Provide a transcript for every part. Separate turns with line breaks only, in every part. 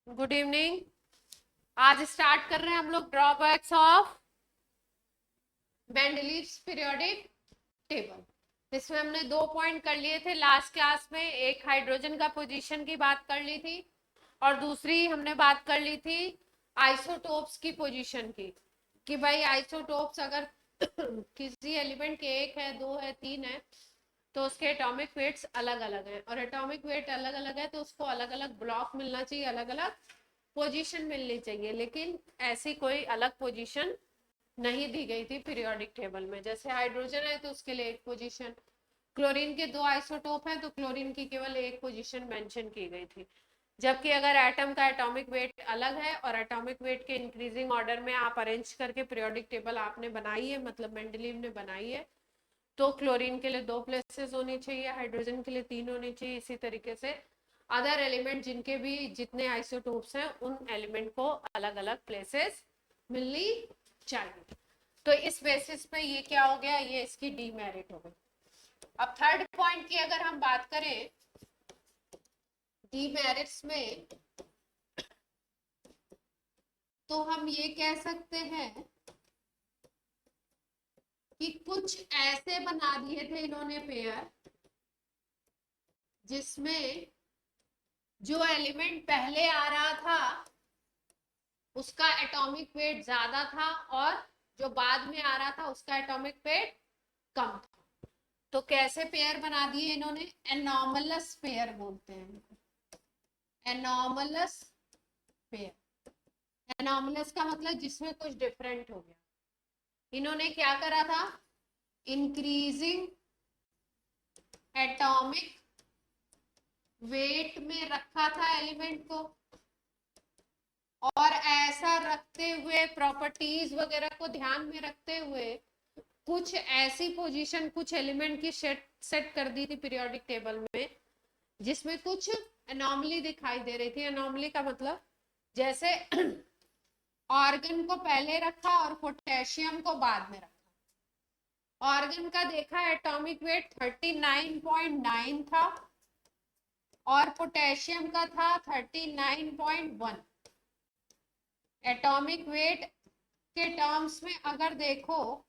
Good evening. आज start कर रहे हैं हम लोग drawbacks of Mendeleev's periodic table. इसमें हमने 2 पॉइंट कर लिए थे लास्ट क्लास में। एक हाइड्रोजन का पोजीशन की बात कर ली थी और दूसरी हमने बात कर ली थी आइसोटोप्स की पोजीशन की, कि भाई आइसोटोप्स अगर किसी एलिमेंट के एक है, दो है, तीन है तो उसके एटॉमिक वेट्स अलग अलग हैं, और एटॉमिक वेट अलग अलग है तो उसको अलग अलग ब्लॉक मिलना चाहिए, अलग अलग पोजीशन मिलनी चाहिए। लेकिन ऐसी कोई अलग पोजीशन नहीं दी गई थी पीरियोडिक टेबल में। जैसे हाइड्रोजन है तो उसके लिए एक पोजीशन, क्लोरीन के 2 आइसोटोप हैं तो क्लोरीन की केवल एक पोजीशन मेंशन की गई थी। जबकि अगर एटम का एटॉमिक वेट अलग है और एटॉमिक वेट के इंक्रीजिंग ऑर्डर में आप अरेंज करके पीरियोडिक टेबल आपने बनाई है, मतलब मेंडलीव ने बनाई है, तो क्लोरीन के लिए 2 प्लेसेस होनी चाहिए, हाइड्रोजन के लिए 3 होनी चाहिए। इसी तरीके से अदर एलिमेंट जिनके भी जितने आइसोटोप्स हैं उन एलिमेंट को अलग अलग प्लेसेस मिलनी चाहिए। तो इस बेसिस पे ये क्या हो गया, ये इसकी डीमेरिट हो गई। अब थर्ड पॉइंट की अगर हम बात करें डीमेरिट्स में, तो हम ये कह सकते हैं कि कुछ ऐसे बना दिए थे इन्होंने पेयर जिसमें जो एलिमेंट पहले आ रहा था उसका एटॉमिक वेट ज्यादा था और जो बाद में आ रहा था उसका एटॉमिक वेट कम था। तो कैसे पेयर बना दिए इन्होंने, एनॉमलस पेयर बोलते हैं, एनॉमलस पेयर। एनॉमलस का मतलब जिसमें कुछ डिफरेंट हो गया। इन्होंने क्या करा था, इंक्रीजिंग एटॉमिक वेट में रखा था एलिमेंट को, और ऐसा रखते हुए प्रॉपर्टीज वगैरह को ध्यान में रखते हुए कुछ ऐसी पोजीशन कुछ एलिमेंट की सेट कर दी थी पीरियोडिक टेबल में जिसमें कुछ एनॉमली दिखाई दे रही थी। एनॉमली का मतलब जैसे ऑर्गन को पहले रखा और पोटेशियम को बाद में रखा। ऑर्गन का देखा एटॉमिक वेट 39.9 था और पोटेशियम का था 39.1। एटॉमिक वेट के टर्म्स में अगर देखो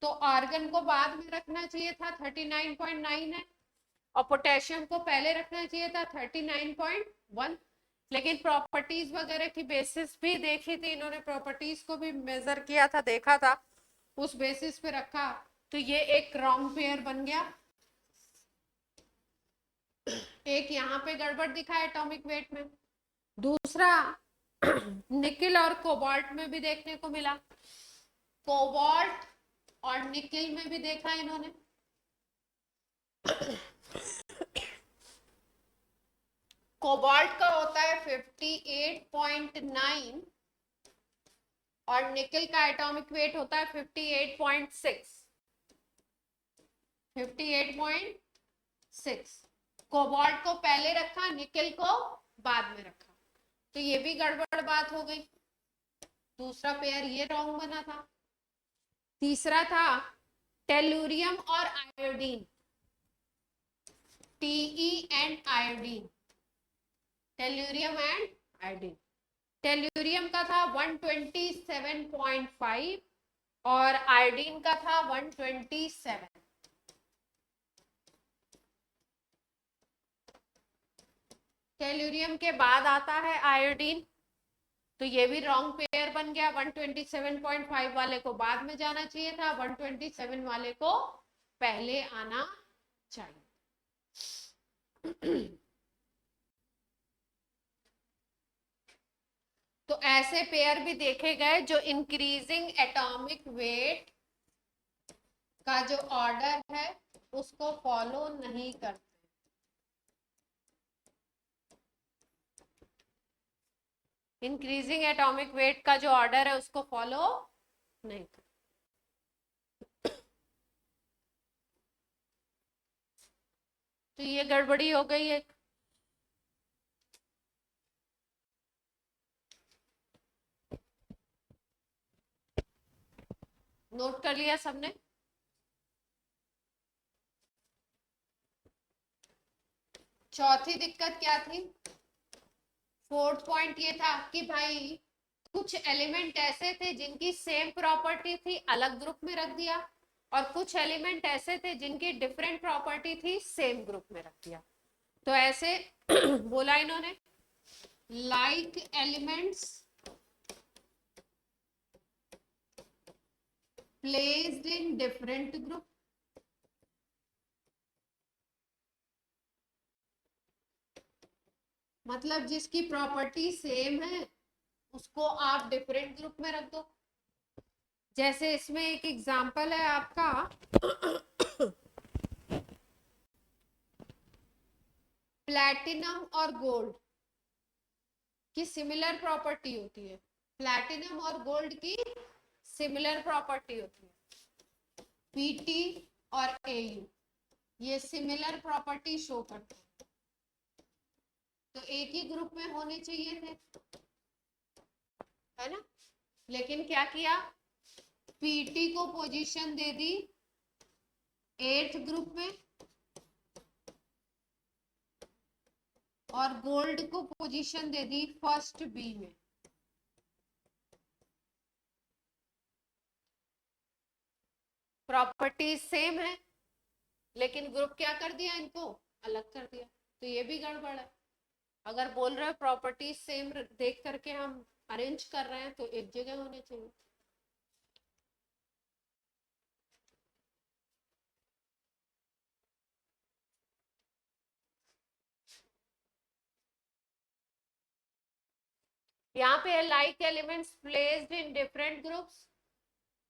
तो ऑर्गन को बाद में रखना चाहिए था, 39.9 है, और पोटेशियम को पहले रखना चाहिए था 39.1। लेकिन प्रॉपर्टीज वगैरह की बेसिस भी देखी थी इन्होंने, प्रॉपर्टीज को भी मेजर किया था, देखा था, उस बेसिस पे रखा। तो ये एक रॉन्ग पेयर बन गया। एक यहाँ पे गड़बड़ दिखा एटॉमिक वेट में, दूसरा निकिल और कोबाल्ट में भी देखने को मिला। कोबाल्ट और निकिल में भी देखा इन्होंने। कोबाल्ट का होता है 58.9 और निकिल का एटॉमिक वेट होता है 58.6। 58.6 कोबाल्ट को पहले रखा, निकिल को बाद में रखा, तो ये भी गड़बड़ बात हो गई। दूसरा पेयर ये रॉन्ग बना था। तीसरा था टेलुरियम और iodine, TE and iodine, tellurium and iodine. Tellurium का था 127.5 और आयोडीन का था 127। टेलुरियम के बाद आता है आयोडीन, तो ये भी रॉन्ग पेयर बन गया। 127.5 वाले को बाद में जाना चाहिए था, 127 वाले को पहले आना चाहिए। तो ऐसे पेयर भी देखे गए जो इंक्रीजिंग एटॉमिक वेट का जो ऑर्डर है उसको फॉलो नहीं करते। इंक्रीजिंग एटॉमिक वेट का जो ऑर्डर है उसको फॉलो नहीं करते। तो ये गड़बड़ी हो गई एक। नोट कर लिया सबने। चौथी दिक्कत क्या थी, फोर्थ पॉइंट ये था कि भाई कुछ एलिमेंट ऐसे थे जिनकी सेम प्रॉपर्टी थी, अलग ग्रुप में रख दिया, और कुछ एलिमेंट ऐसे थे जिनकी डिफरेंट प्रॉपर्टी थी, सेम ग्रुप में रख दिया। तो ऐसे बोला इन्होंने, like elements placed in different group, मतलब जिसकी प्रॉपर्टी सेम है उसको आप डिफरेंट ग्रुप में रख दो। जैसे इसमें एक एग्जांपल है आपका प्लैटिनम और गोल्ड की सिमिलर प्रॉपर्टी होती है, प्लैटिनम और गोल्ड की सिमिलर प्रॉपर्टी होती है, पीटी और एयू ये सिमिलर प्रॉपर्टी शो करते हैं, तो एक ही ग्रुप में होने चाहिए थे, है ना। लेकिन क्या किया, पीटी को पोजीशन दे दी 8th ग्रुप में और गोल्ड को पोजीशन दे दी फर्स्ट बी में। प्रॉपर्टी सेम है लेकिन ग्रुप क्या कर दिया, इनको अलग कर दिया, तो ये भी गड़बड़ है। अगर बोल रहे हैं प्रॉपर्टी सेम देख करके हम अरेंज कर रहे हैं तो एक जगह होने चाहिए। यहाँ पे like elements placed in different groups,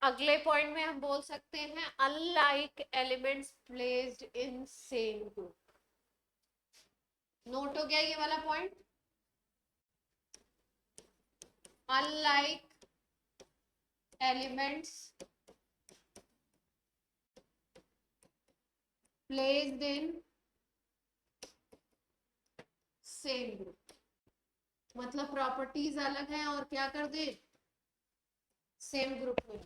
अगले पॉइंट में हम बोल सकते हैं unlike elements placed in same group. Note हो गया ये वाला point, unlike elements placed in same group, मतलब प्रॉपर्टीज अलग हैं और क्या कर दे, सेम ग्रुप में।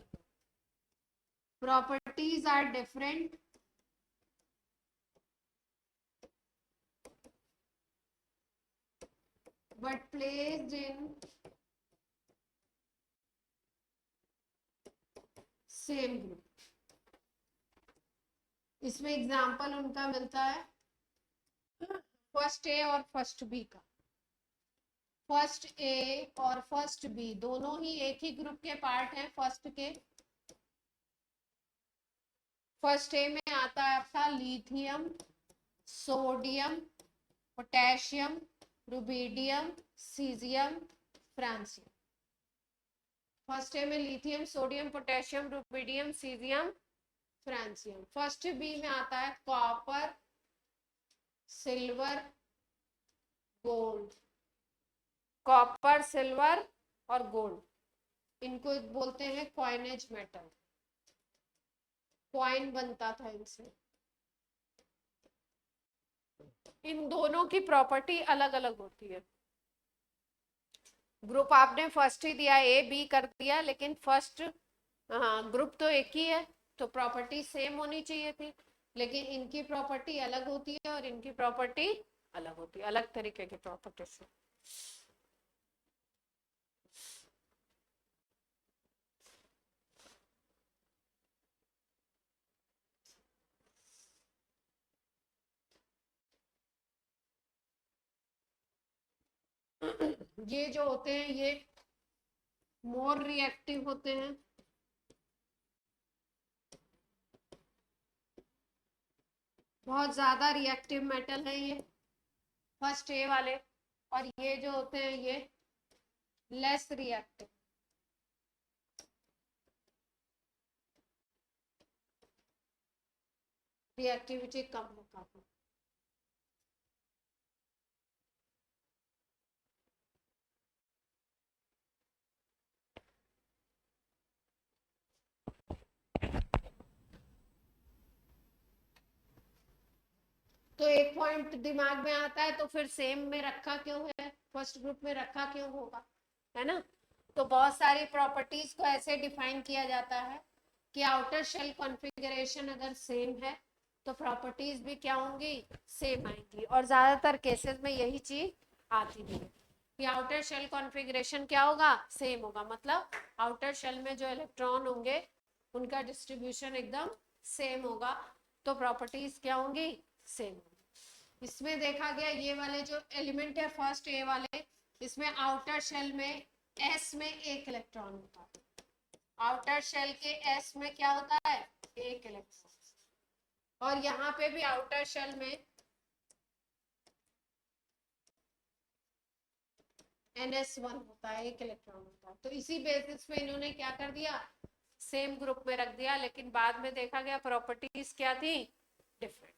Properties are different but placed in same group। इसमें एग्जांपल उनका मिलता है फर्स्ट ए और फर्स्ट बी का। फर्स्ट ए और फर्स्ट बी दोनों ही एक ही ग्रुप के पार्ट हैं फर्स्ट के। फर्स्ट ए में आता है आपका lithium, sodium, potassium, rubidium, caesium, francium. First A में lithium, sodium, potassium, rubidium, caesium, francium. First B में आता है copper, silver, gold. Copper, silver और गोल्ड, इनको बोलते हैं कॉइनेज मेटल, कॉइन बनता था इनसे। इन दोनों की प्रॉपर्टी अलग अलग होती है। ग्रुप आपने फर्स्ट ही दिया, ए बी कर दिया, लेकिन फर्स्ट हाँ ग्रुप तो एक ही है तो प्रॉपर्टी सेम होनी चाहिए थी, लेकिन इनकी प्रॉपर्टी अलग होती है और इनकी प्रॉपर्टी अलग होती है, अलग तरीके की प्रॉपर्टी से। ये जो होते हैं ये मोर रिएक्टिव होते हैं, बहुत ज्यादा रिएक्टिव मेटल है ये फर्स्ट ए वाले, और ये जो होते हैं ये लेस रिएक्टिव, रिएक्टिविटी कम है काफी। तो एक पॉइंट दिमाग में आता है, तो फिर सेम में रखा क्यों है, फर्स्ट ग्रुप में रखा क्यों होगा, है ना। तो बहुत सारी प्रॉपर्टीज को ऐसे डिफाइन किया जाता है कि आउटर शेल कॉन्फ़िगरेशन अगर सेम है तो प्रॉपर्टीज भी क्या होंगी, सेम आएंगी, और ज्यादातर केसेस में यही चीज आती भी है। कि आउटर शेल कॉन्फ़िगरेशन क्या होगा, सेम होगा, मतलब आउटर शेल में जो इलेक्ट्रॉन होंगे उनका डिस्ट्रीब्यूशन एकदम सेम होगा, तो प्रॉपर्टीज क्या होंगी, सेम होंगी। इसमें देखा गया ये वाले जो एलिमेंट है फर्स्ट ए वाले, इसमें आउटर शेल में एस में एक इलेक्ट्रॉन होता है, आउटर शेल के एस में क्या होता है, एक इलेक्ट्रॉन, और यहाँ पे भी आउटर शेल में NS1 होता है, एक इलेक्ट्रॉन होता है। तो इसी बेसिस पे इन्होंने क्या कर दिया, सेम ग्रुप में रख दिया, लेकिन बाद में देखा गया प्रॉपर्टीज क्या थी, डिफरेंट।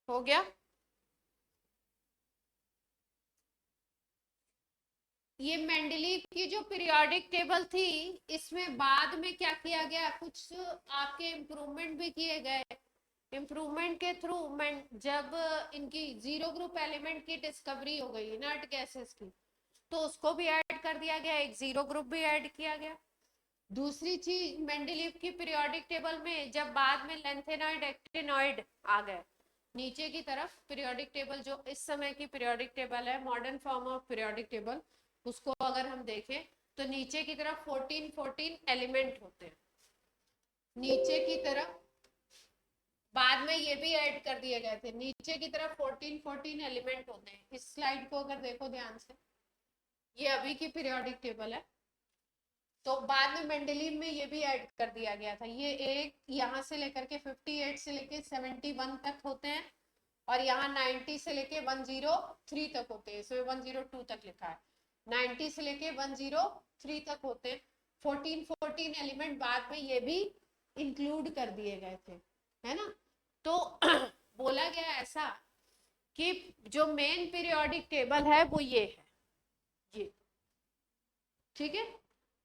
हो गया। ये मेंडलीव की जो पीरियोडिक टेबल थी, इसमें बाद में क्या किया गया, कुछ आपके इम्प्रूवमेंट भी किए गए। इम्प्रूवमेंट के थ्रू जब इनकी जीरो ग्रुप एलिमेंट की डिस्कवरी हो गई इनर्ट गैसेस की, तो उसको भी ऐड कर दिया गया, एक जीरो ग्रुप भी ऐड किया गया। दूसरी चीज मेंडलीव की पीरियोडिक टेबल में जब बाद में लेंथेनॉइड एक्टिनॉइड आ गए नीचे की तरफ, पीरियोडिक टेबल जो इस समय की पीरियोडिक टेबल है, modern form of periodic table, उसको अगर हम देखें तो नीचे की तरफ 14 एलिमेंट होते हैं, नीचे की तरफ बाद में ये भी ऐड कर दिए गए थे, नीचे की तरफ 14 एलिमेंट होते हैं। इस स्लाइड को अगर देखो ध्यान से, ये अभी की पीरियोडिक टेबल है, तो बाद में मेंडलीव में ये भी ऐड कर दिया गया था। ये एक यहाँ से लेकर के 58 से लेके 71 तक होते हैं, और यहाँ 90 से लेके 103 तक होते हैं, इसमें 102 तक लिखा है, 90 से लेके 103 तक होते हैं। 14 एलिमेंट बाद में ये भी इंक्लूड कर दिए गए थे, है ना। तो बोला गया ऐसा कि जो मेन पीरियोडिक टेबल है वो ये है, ये ठीक है।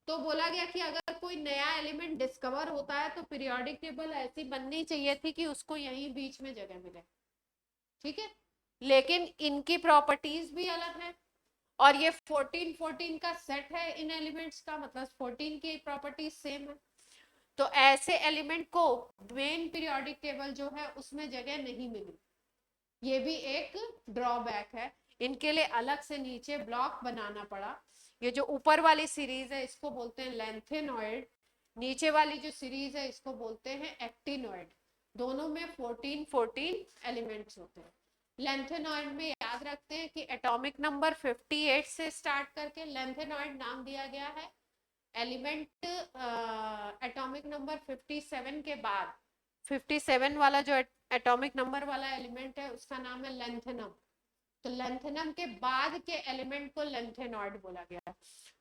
तो बोला गया कि अगर कोई नया एलिमेंट डिस्कवर होता है तो पीरियोडिक टेबल ऐसी बननी चाहिए थी कि उसको यहीं बीच में जगह मिले, ठीक है। लेकिन इनकी प्रॉपर्टीज भी अलग है, और ये 14 का सेट है इन एलिमेंट्स का, मतलब 14 की प्रॉपर्टीज सेम है। तो ऐसे एलिमेंट को मेन पीरियोडिक टेबल जो है उसमें जगह नहीं मिली, ये भी एक ड्रॉबैक है। इनके लिए अलग से नीचे ब्लॉक बनाना पड़ा। ये जो ऊपर वाली सीरीज है इसको बोलते हैं लेंथेनॉइड, नीचे वाली जो सीरीज है इसको बोलते हैं एक्टिनॉइड। दोनों में 14 एलिमेंट्स होते हैं। लेंथेनॉइड में याद रखते हैं कि एटॉमिक नंबर 58 से स्टार्ट करके लेंथेनॉइड नाम दिया गया है। एलिमेंट एटॉमिक नंबर 57 के बाद 57 वाला जो एटॉमिक नंबर वाला एलिमेंट है उसका नाम है लेंथेनम। तो लेंथेनम के बाद के एलिमेंट को लेंथेनॉइड बोला गया।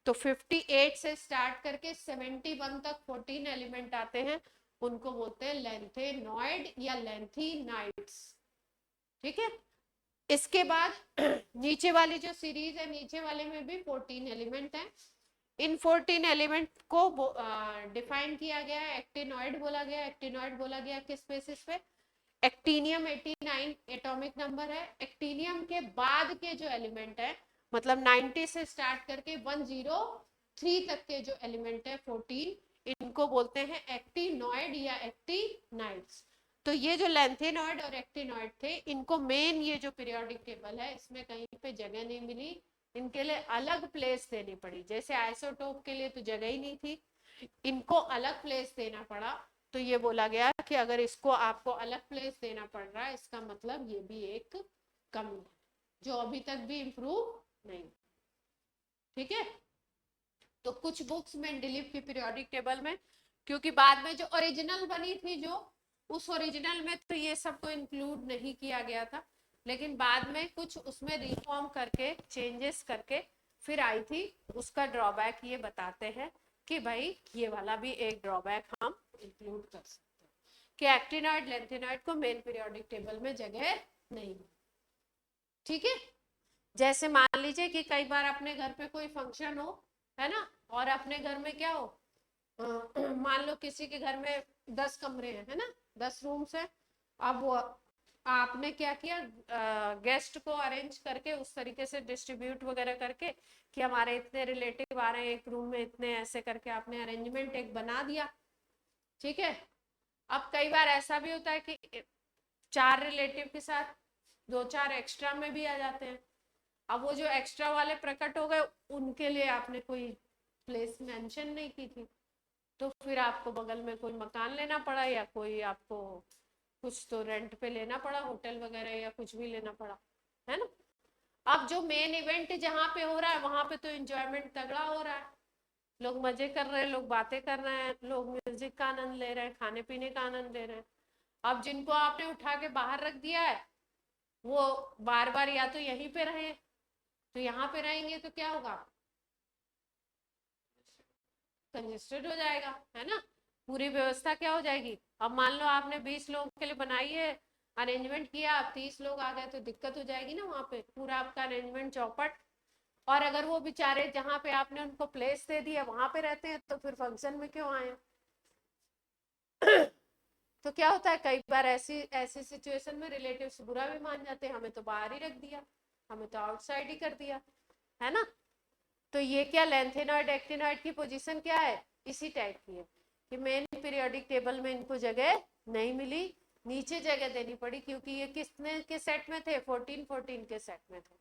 तो 58 से स्टार्ट करके 71 तक 14 एलिमेंट आते हैं, उनको बोलते हैं लेंथेनॉइड या लेंथीनाइड्स, ठीक है। इसके बाद नीचे वाली जो सीरीज है, नीचे वाले में भी 14 एलिमेंट हैं। इन 14 एलिमेंट को डिफाइन किया गया है, एक्टिनॉइड बोला गया। एक्टिनॉइड बोला गया किस बेसिस पे, एक्टिनियम 89 एटॉमिक नंबर है। एक्टिनियम के बाद के जो एलिमेंट है, मतलब 90 से स्टार्ट करके 103 तक के जो एलिमेंट है 14, इनको बोलते हैं एक्टिनॉइड या एक्टिनाइड्स। तो ये जो लेंथेनॉइड और एक्टिनॉइड थे, इनको मेन ये जो पीरियोडिक टेबल है इसमें कहीं पे जगह नहीं मिली, इनके लिए अलग प्लेस देनी पड़ी। जैसे आइसोटोप के लिए तो जगह ही नहीं थी, इनको अलग प्लेस देना पड़ा। तो ये बोला गया कि अगर इसको आपको अलग प्लेस देना पड़ रहा है, इसका मतलब ये भी एक कमी है जो अभी तक भी इम्प्रूव नहीं, ठीक है। तो कुछ बुक्स मेंडलीव की पीरियोडिक टेबल में, क्योंकि बाद में जो ओरिजिनल बनी थी, जो उस ओरिजिनल में तो ये सब तो इंक्लूड नहीं किया गया था, लेकिन बाद में कुछ उसमें रिफॉर्म करके चेंजेस करके फिर आई थी। उसका ड्रॉबैक ये बताते हैं कि भाई ये वाला भी एक ड्रॉबैक हम इंक्लूड कर सकते हैं कि एक्टिनॉइड लेंथेनॉइड को मेन पीरियोडिक टेबल में जगह नहीं, ठीक है। जैसे मान लीजिए कि कई बार अपने घर पे कोई फंक्शन हो है ना। और अपने घर में क्या हो, मान लो किसी के घर में 10 कमरे हैं, है ना, 10 रूम्स है। अब वो आपने क्या किया, गेस्ट को अरेंज करके उस तरीके से डिस्ट्रीब्यूट वगैरह करके कि हमारे इतने रिलेटिव आ रहे हैं एक रूम में इतने, ऐसे करके आपने अरेंजमेंट एक बना दिया, ठीक है। अब कई बार ऐसा भी होता है कि 4 रिलेटिव के साथ 2-4 एक्स्ट्रा में भी आ जाते हैं। अब वो जो एक्स्ट्रा वाले प्रकट हो गए, उनके लिए आपने कोई प्लेस मेंशन नहीं की थी, तो फिर आपको बगल में कोई मकान लेना पड़ा, या कोई आपको कुछ तो रेंट पे लेना पड़ा, होटल वगैरह या कुछ भी लेना पड़ा, है ना। अब जो मेन इवेंट जहाँ पे हो रहा है वहां पे तो एंजॉयमेंट तगड़ा हो रहा है, लोग मजे कर रहे हैं, लोग बातें कर रहे हैं, लोग म्यूजिक का आनंद ले रहे हैं, खाने पीने का आनंद ले रहे हैं। अब जिनको आपने उठा के बाहर रख दिया है, वो बार बार या तो यहीं पे रहे, तो यहाँ पे रहेंगे तो क्या होगा, कंजेस्टेड हो जाएगा, है ना। पूरी व्यवस्था क्या हो जाएगी। अब मान लो आपने 20 लोगों के लिए बनाई है, अरेंजमेंट किया, अब 30 लोग आ गए तो दिक्कत हो जाएगी ना, वहां पे पूरा आपका अरेंजमेंट चौपट। और अगर वो बेचारे जहाँ पे आपने उनको प्लेस दे दिया वहां पे रहते हैं, तो फिर फंक्शन में क्यों आए। तो क्या होता है, कई बार ऐसी ऐसी सिचुएशन में रिलेटिव्स बुरा भी मान जाते हैं, हमें तो बाहर ही रख दिया, हमें तो आउटसाइड ही कर दिया, है ना। तो ये क्या, लेंथेनॉइड एक्टिनॉइड की पोजीशन क्या है, इसी टाइप की है कि मेन पीरियोडिक टेबल में इनको जगह नहीं मिली, नीचे जगह देनी पड़ी, क्योंकि ये किसने के सेट में थे, 14-14 के सेट में थे।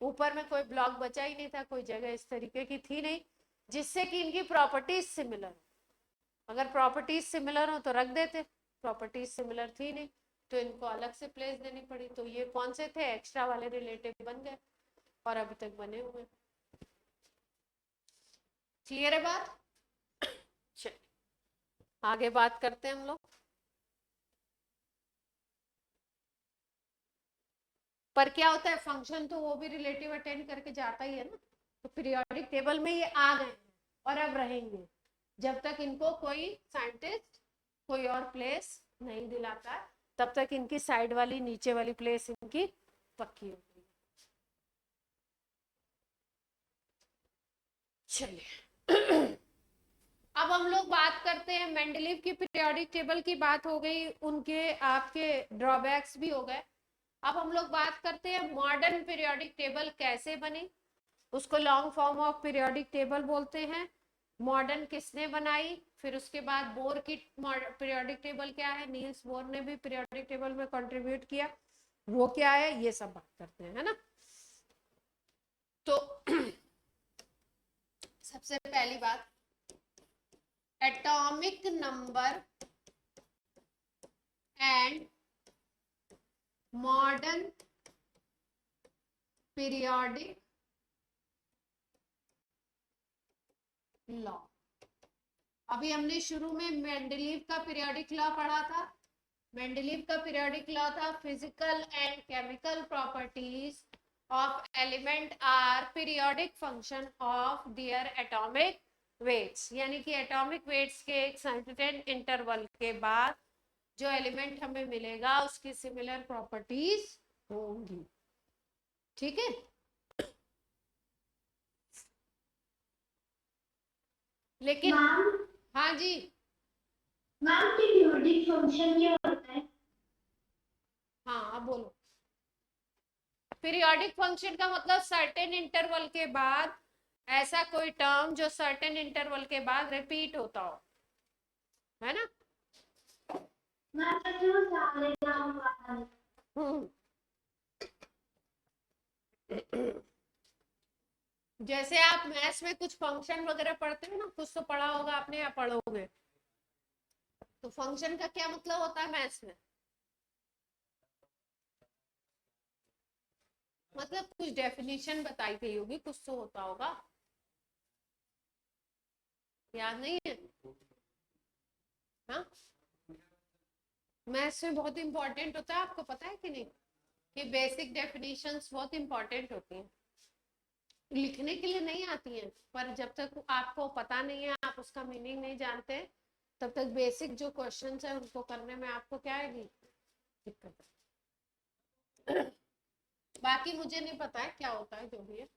ऊपर में कोई ब्लॉक बचा ही नहीं था, कोई जगह इस तरीके की थी नहीं जिससे कि इनकी प्रॉपर्टीज सिमिलर हो। अगर प्रॉपर्टीज सिमिलर हो तो रख देते, प्रॉपर्टीज सिमिलर थी नहीं, तो इनको अलग से प्लेस देनी पड़ी। तो ये कौन से थे, एक्स्ट्रा वाले रिलेटिव बन गए, और अभी तक बने हुए। क्लियर है बात। चलिए आगे बात करते हैं हम लोग। पर क्या होता है, फंक्शन तो वो भी रिलेटिव अटेंड करके जाता ही है ना। तो पीरियोडिक टेबल में ये आ गए और अब रहेंगे जब तक इनको कोई साइंटिस्ट कोई और प्लेस नहीं दिलाता, तब तक इनकी साइड वाली नीचे वाली प्लेस इनकी पक्की होती है। चलिए अब हम लोग बात करते हैं, मेंडलीव की पीरियोडिक टेबल की बात हो गई, उनके आपके ड्रॉबैक्स भी हो गए। अब हम लोग बात करते हैं मॉडर्न पीरियोडिक टेबल कैसे बनी। उसको long form of periodic table बोलते हैं। मॉडर्न किसने बनाई, फिर उसके बाद बोर की पीरियोडिक टेबल क्या है, नील्स बोर ने भी पीरियोडिक टेबल में कंट्रीब्यूट किया, वो क्या है, ये सब बात करते हैं, है ना। तो सबसे पहली बात, atomic number and modern periodic law. अभी हमने शुरू में मेंडलीव का पीरियोडिक लॉ पढ़ा था। मेंडलीव का पीरियोडिक लॉ था, physical and chemical properties of element are periodic function of their atomic weights, यानी कि एटॉमिक वेट्स के एक सर्टेन इंटरवल के बाद जो एलिमेंट हमें मिलेगा उसकी सिमिलर प्रॉपर्टीज होंगी, ठीक है। लेकिन हाँ जी,
मैम पीरियोडिक फंक्शन क्या होता है।
हाँ अब बोलो। पीरियोडिक फंक्शन का मतलब सर्टेन इंटरवल के बाद ऐसा कोई टर्म जो सर्टेन इंटरवल के बाद रिपीट होता हो, है ना।
मैम जैसे वो सारे नाम आता है।
जैसे आप मैथ्स में कुछ फंक्शन वगैरह पढ़ते हो ना, कुछ तो पढ़ा होगा आपने या पढ़ोगे, तो फंक्शन का क्या मतलब होता है मैथ्स में, मतलब कुछ डेफिनेशन बताई गई होगी, कुछ तो होता होगा, याद नहीं है। हाँ मैथ्स में बहुत इंपॉर्टेंट होता है, आपको पता है कि नहीं, कि बेसिक डेफिनेशंस बहुत इंपॉर्टेंट होती हैं, लिखने के लिए नहीं आती हैं, पर जब तक आपको पता नहीं है, आप उसका मीनिंग नहीं जानते, तब तक बेसिक जो क्वेश्चंस है उनको करने में आपको क्या आएगी, दिक्कत। बाकी मुझे नहीं पता है क्या होता है, जो भी है।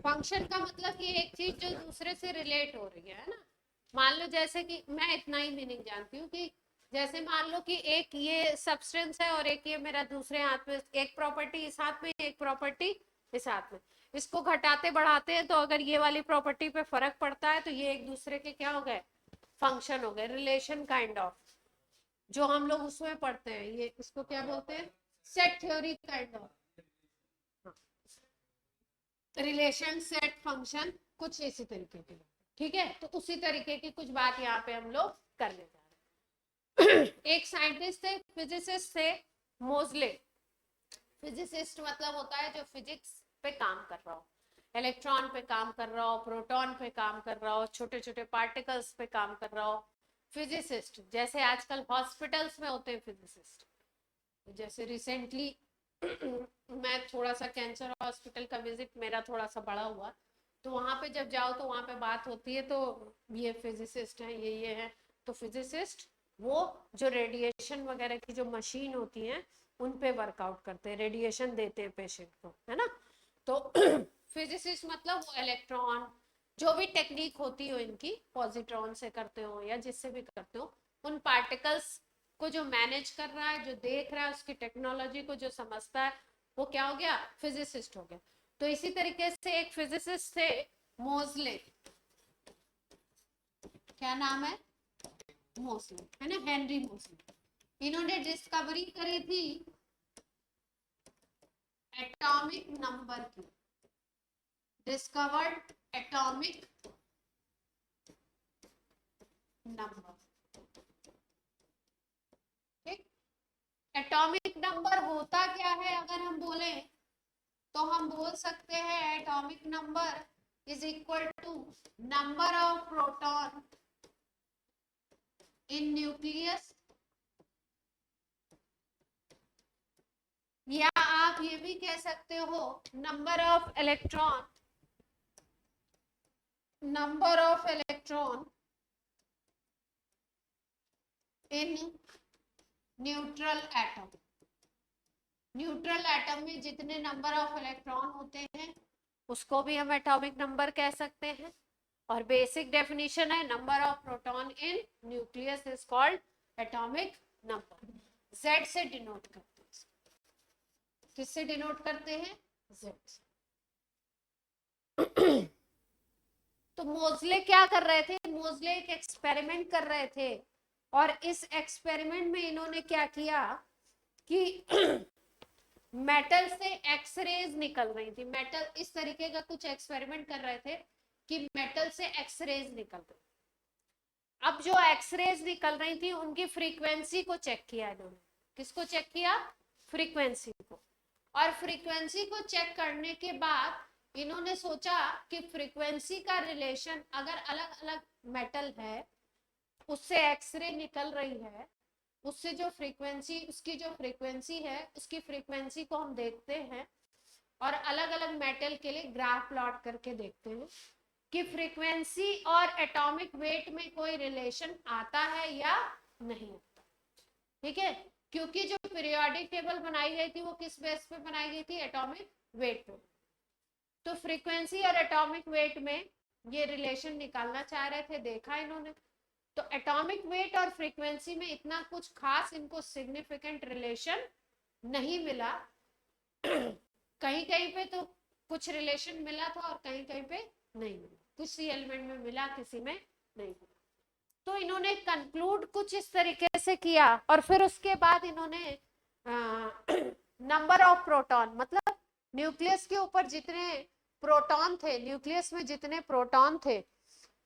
फंक्शन का मतलब कि एक चीज जो दूसरे से रिलेट हो रही है ना। मान लो जैसे कि मैं इतना ही मीनिंग जानती हूँ कि जैसे मान लो कि एक ये सब्सटेंस है और एक ये मेरा दूसरे हाथ में, एक प्रॉपर्टी इस हाथ में, एक प्रॉपर्टी इस हाथ में, इसको घटाते बढ़ाते हैं तो अगर ये वाली प्रॉपर्टी पे फर्क पड़ता है तो ये एक दूसरे के क्या हो गए, फंक्शन हो गए, रिलेशन काइंड ऑफ, जो हम लोग उसमें पढ़ते हैं, ये इसको क्या बोलते हैं, set theory kind of, relation set function, कुछ इसी तरीके की। ठीक है, तो उसी तरीके की कुछ बात यहाँ पे हम लोग करने जा रहे हैं। एक साइंटिस्ट थे, फिजिसिस्ट थे, मोजले। फिजिसिस्ट मतलब होता है जो फिजिक्स पे काम कर रहा हो, इलेक्ट्रॉन पे काम कर रहा हो, प्रोटॉन पे काम कर रहा हो, छोटे छोटे पार्टिकल्स पे काम कर रहा हो, फिजिसिस्ट। जैसे आजकल हॉस्पिटल्स में होते हैं फिजिसिस्ट, जैसे रिसेंटली मैं थोड़ा सा कैंसर हॉस्पिटल का विजिट मेरा थोड़ा सा बड़ा हुआ, तो वहां पे जब जाओ तो वहां पे बात होती है तो ये फिजिसिस्ट है, ये है, तो फिजिसिस्ट वो जो रेडिएशन वगैरह की जो मशीन होती है उन पे वर्कआउट करते हैं, रेडिएशन देते हैं पेशेंट को, है ना। तो फिजिसिस्ट मतलब वो इलेक्ट्रॉन, जो भी टेक्निक होती हो इनकी, पॉजिट्रॉन से करते हो या जिससे भी करते हो, उन पार्टिकल्स को जो मैनेज कर रहा है, जो देख रहा है, उसकी टेक्नोलॉजी को जो समझता है, वो क्या हो गया, फिजिसिस्ट हो गया। तो इसी तरीके से एक फिजिसिस्ट थे मोजले, क्या नाम है, मोजले, है ना, हेनरी मोजले। इन्होंने डिस्कवरी करी थी एटॉमिक नंबर की, डिस्कवर्ड एटॉमिक नंबर। ठीक, एटॉमिक नंबर होता क्या है अगर हम बोले, तो हम बोल सकते हैं atomic number is equal to number of proton in nucleus, या आप ये भी कह सकते हो number of electron, number of electron in neutral atom. Neutral atom में जितने नंबर ऑफ इलेक्ट्रॉन होते हैं उसको भी हम एटॉमिक नंबर कह सकते हैं। और बेसिक डेफिनेशन है number of proton in nucleus is called atomic number. Z से डिनोट करते हैं, किससे डिनोट करते हैं, जेड से। तो मोजले क्या कर रहे थे, मोजले एक एक्सपेरिमेंट कर रहे थे, और इस एक्सपेरिमेंट में इन्होंने क्या किया कि मेटल से एक्सरेज निकल रही थी, मेटल, इस तरीके का कुछ एक्सपेरिमेंट कर रहे थे कि मेटल से एक्सरेज निकल रही। अब जो एक्सरेज निकल रही थी उनकी फ्रीक्वेंसी को चेक किया इन्होंने, किसको चेक किया, फ्रीक्वेंसी को। और फ्रीक्वेंसी को चेक करने के बाद इन्होंने सोचा कि फ्रीक्वेंसी का रिलेशन, अगर अलग अलग मेटल है उससे एक्सरे निकल रही है, उससे जो फ्रीक्वेंसी, उसकी जो फ्रीक्वेंसी है उसकी फ्रीक्वेंसी को हम देखते हैं और अलग अलग मेटल के लिए ग्राफ प्लॉट करके देखते हैं कि फ्रीक्वेंसी और एटॉमिक वेट में कोई रिलेशन आता है या नहीं आता। ठीक है, क्योंकि जो पीरियोडिक टेबल बनाई गई थी वो किस बेस पे बनाई गई थी, एटॉमिक वेट पे। तो फ्रीक्वेंसी और एटॉमिक वेट में ये रिलेशन निकालना चाह रहे थे, देखा इन्होंने, तो एटॉमिक वेट और फ्रीक्वेंसी में इतना कुछ खास इनको सिग्निफिकेंट रिलेशन नहीं मिला। कहीं कहीं पे तो कुछ रिलेशन मिला था और कहीं कहीं पे नहीं मिला, किसी एलिमेंट में मिला, किसी में नहीं मिला। तो इन्होंने कंक्लूड कुछ इस तरीके से किया, और फिर उसके बाद इन्होंने नंबर ऑफ प्रोटॉन, मतलब न्यूक्लियस के ऊपर जितने प्रोटॉन थे, न्यूक्लियस में जितने प्रोटॉन थे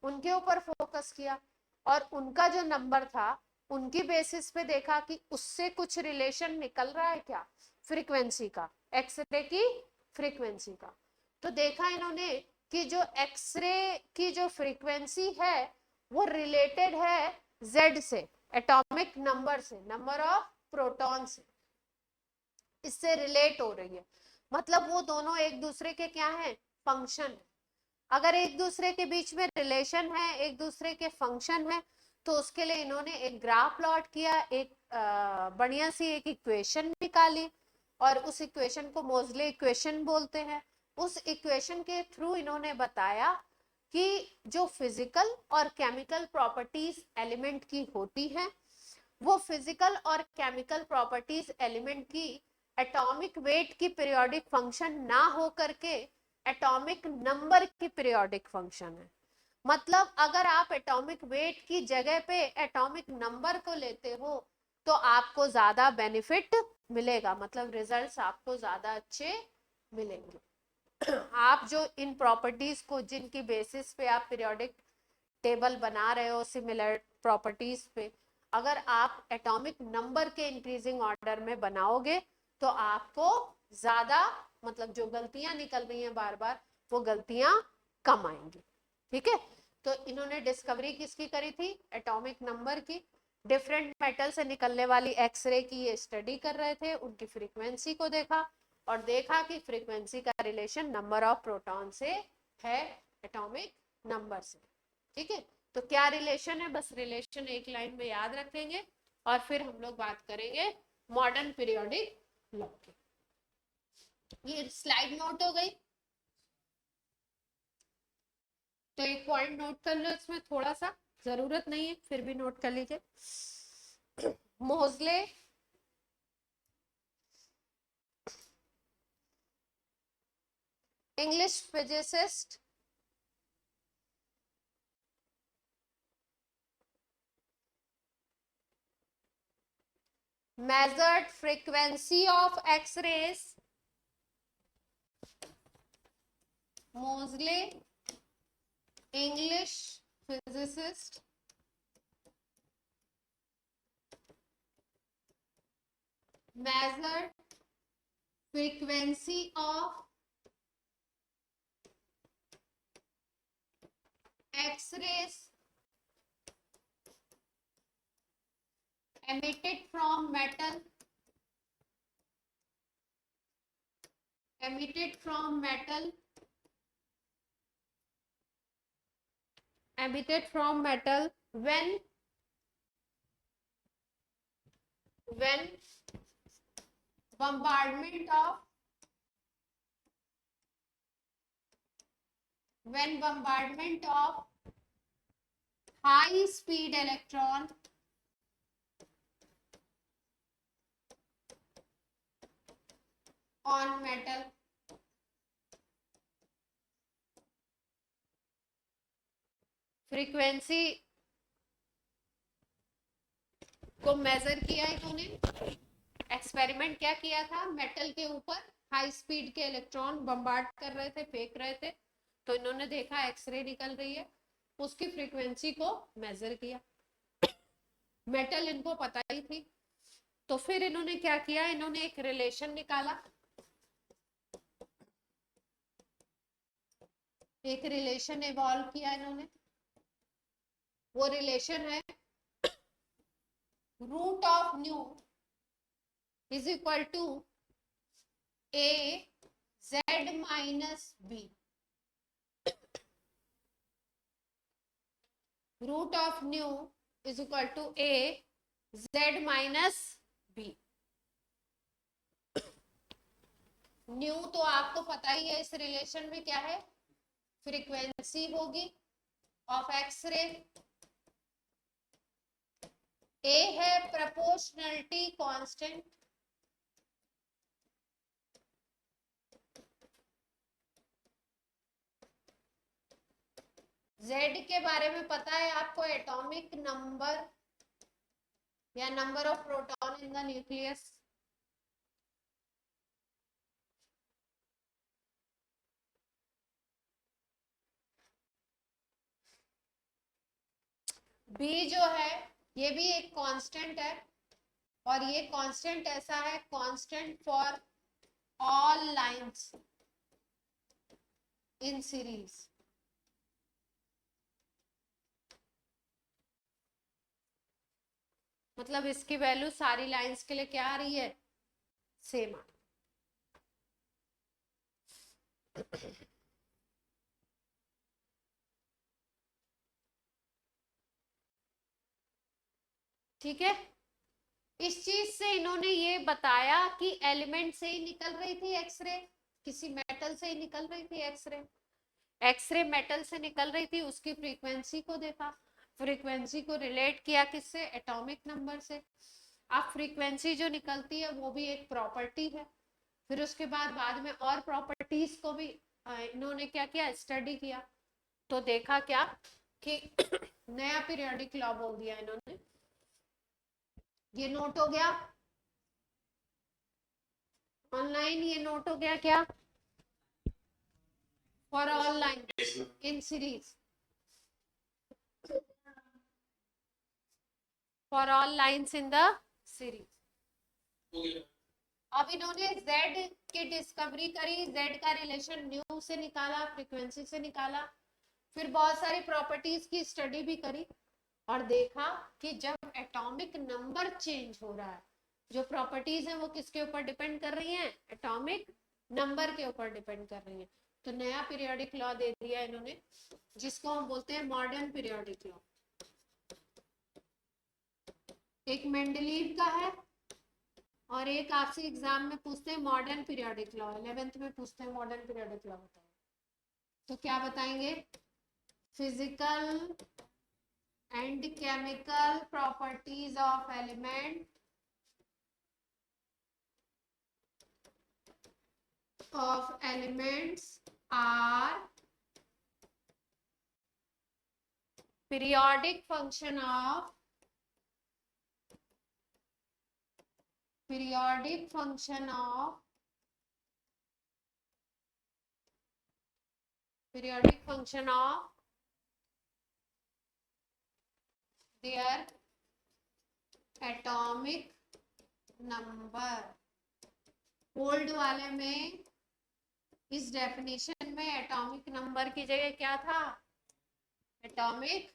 उनके ऊपर फोकस किया, और उनका जो नंबर था उनकी बेसिस पे देखा कि उससे कुछ रिलेशन निकल रहा है क्या, फ्रीक्वेंसी का, एक्सरे की फ्रीक्वेंसी का। तो देखा इन्होंने कि जो एक्सरे की जो फ्रीक्वेंसी है वो रिलेटेड है जेड से, एटॉमिक नंबर से, नंबर ऑफ प्रोटॉन से, इससे रिलेट हो रही है। मतलब वो दोनों एक दूसरे के क्या है, फंक्शन है। अगर एक दूसरे के बीच में रिलेशन है, एक दूसरे के फंक्शन है, तो उसके लिए इन्होंने एक ग्राफ प्लॉट किया, एक बढ़िया सी एक इक्वेशन निकाली, और उस इक्वेशन को मोजले इक्वेशन बोलते हैं। उस इक्वेशन के थ्रू इन्होंने बताया कि जो फिजिकल और केमिकल प्रॉपर्टीज एलिमेंट की होती हैं, वो फिजिकल और केमिकल प्रॉपर्टीज एलिमेंट की एटॉमिक वेट की पीरियोडिक फंक्शन ना हो करके एटॉमिक नंबर की पीरियोडिक फंक्शन है। मतलब अगर आप एटॉमिक वेट की जगह पे एटॉमिक नंबर को लेते हो तो आपको ज्यादा बेनिफिट मिलेगा, मतलब रिजल्ट्स आपको ज्यादा अच्छे मिलेंगे। आप जो इन प्रॉपर्टीज को, जिनकी बेसिस पे आप पीरियोडिक टेबल बना रहे हो सिमिलर प्रॉपर्टीज पे, अगर आप एटॉमिक नंबर के इंक्रीजिंग ऑर्डर में बनाओगे तो आपको ज्यादा, मतलब जो गलतियां निकल रही हैं बार बार, वो गलतियां कम आएंगी। ठीक है, तो इन्होंने डिस्कवरी किसकी करी थी? एटॉमिक नंबर की। डिफरेंट मेटल से निकलने वाली एक्सरे की ये स्टडी कर रहे थे, उनकी फ्रीक्वेंसी को देखा और देखा कि फ्रीक्वेंसी का रिलेशन नंबर ऑफ प्रोटॉन से है, एटॉमिक नंबर से। ठीक है, तो क्या रिलेशन है, बस रिलेशन एक लाइन में याद रखेंगे और फिर हम लोग बात करेंगे मॉडर्न पीरियोडिक लॉ की। ये स्लाइड नोट हो गई, तो एक पॉइंट नोट कर लो, इसमें थोड़ा सा जरूरत नहीं है फिर भी नोट कर लीजिए। मोजले English physicist, measured frequency of X-rays. Moseley, English physicist, measured frequency of X-rays emitted from metal, emitted from metal, emitted from metal when bombardment of high speed electron on metal, frequency को major किया इन्होंने। Experiment क्या किया था, metal के ऊपर high speed के electron bombard कर रहे थे, फेंक रहे थे, तो इन्होंने देखा एक्सरे निकल रही है, उसकी फ्रीक्वेंसी को मेजर किया। मेटल इनको पता ही थी, तो फिर इन्होंने क्या किया, इन्होंने एक रिलेशन निकाला, एक रिलेशन इवॉल्व किया इन्होंने। वो रिलेशन है root of nu is equal to A Z minus B. Root of nu is equal to A Z minus B. Nu तो आपको पता ही है इस रिलेशन में क्या है, फ्रीक्वेंसी होगी ऑफ एक्सरे। ए है प्रोपोर्शनलिटी कांस्टेंट, जेड के बारे में पता है आपको, एटॉमिक नंबर या number of proton in the nucleus. B जो है ये भी एक कांस्टेंट है, और ये कांस्टेंट ऐसा है, constant for all lines in series. मतलब इसकी वैल्यू सारी लाइंस के लिए क्या आ रही है, सेम आ। ठीक है, इस चीज से इन्होंने ये बताया कि एलिमेंट से ही निकल रही थी एक्सरे, किसी मेटल से ही निकल रही थी एक्सरे, एक्सरे मेटल से निकल रही थी, उसकी फ्रीक्वेंसी को देखा, फ्रीक्वेंसी को रिलेट किया किससे, एटॉमिक नंबर से। अब फ्रीक्वेंसी जो निकलती है वो भी एक प्रॉपर्टी है। फिर उसके बाद में और प्रॉपर्टीज को भी इन्होंने क्या किया, स्टडी किया। तो देखा क्या कि नया पीरियोडिक लॉ बोल दिया इन्होंने। ये नोट हो गया ऑनलाइन, ये नोट हो गया क्या, for all line in series, for all lines in the series. अब इन्होंने z की डिस्कवरी करी, z का रिलेशन न्यू से निकाला, फ्रीक्वेंसी से निकाला, फिर बहुत सारी प्रॉपर्टीज की स्टडी भी करी और देखा कि जब एटॉमिक नंबर चेंज हो रहा है, जो प्रॉपर्टीज हैं वो किसके ऊपर डिपेंड कर रही हैं, एटॉमिक नंबर के ऊपर डिपेंड कर रही हैं। तो नया पीरियोडिक लॉ दे दिया इन्होंने, जिसको हम बोलते हैं मॉडर्न पीरियोडिक लॉ। एक मेंडलीव का है और एक आपसे एग्जाम में पूछते हैं मॉडर्न पीरियोडिक लॉ, 11th में पूछते हैं मॉडर्न पीरियोडिक लॉ बताओ। तो क्या बताएंगे, physical and chemical properties of element are periodic function of periodic function of their atomic number। Old वाले में इस डेफिनेशन में एटॉमिक नंबर की जगह क्या था, एटॉमिक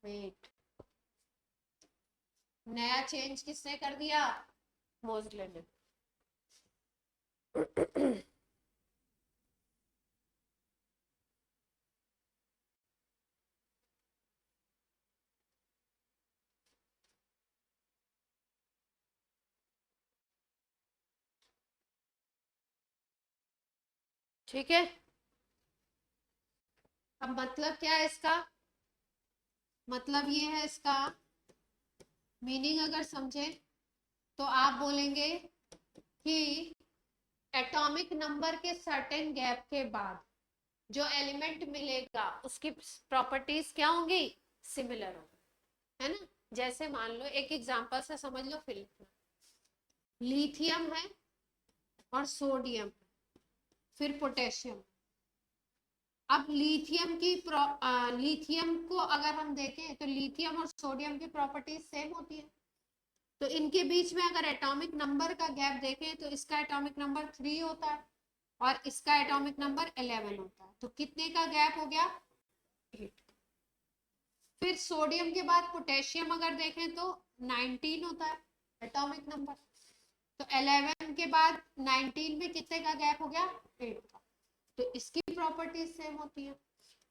वेट। नया चेंज किसने कर दिया, मोज़ले ने। ठीक है, अब मतलब क्या है इसका, मतलब ये है इसका मीनिंग अगर समझे तो आप बोलेंगे कि एटॉमिक नंबर के सर्टेन गैप के बाद जो एलिमेंट मिलेगा उसकी प्रॉपर्टीज क्या होंगी, सिमिलर होंगी, है ना। जैसे मान लो एक एग्जांपल से समझ लो, फिल्म लिथियम है और सोडियम, फिर पोटेशियम। अब लिथियम को अगर हम देखें तो लिथियम और सोडियम की प्रॉपर्टीज सेम होती है। तो इनके बीच में अगर एटॉमिक नंबर का गैप देखें तो इसका एटॉमिक नंबर 3 होता है और इसका एटॉमिक नंबर 11 होता है। तो कितने का गैप हो गया, 8। फिर सोडियम के बाद पोटेशियम अगर देखें तो 19 होता है एटॉमिक नंबर। तो 11 के बाद 19 में कितने का गैप हो गया, 8 का। तो इसकी प्रॉपर्टीज सेम होती है।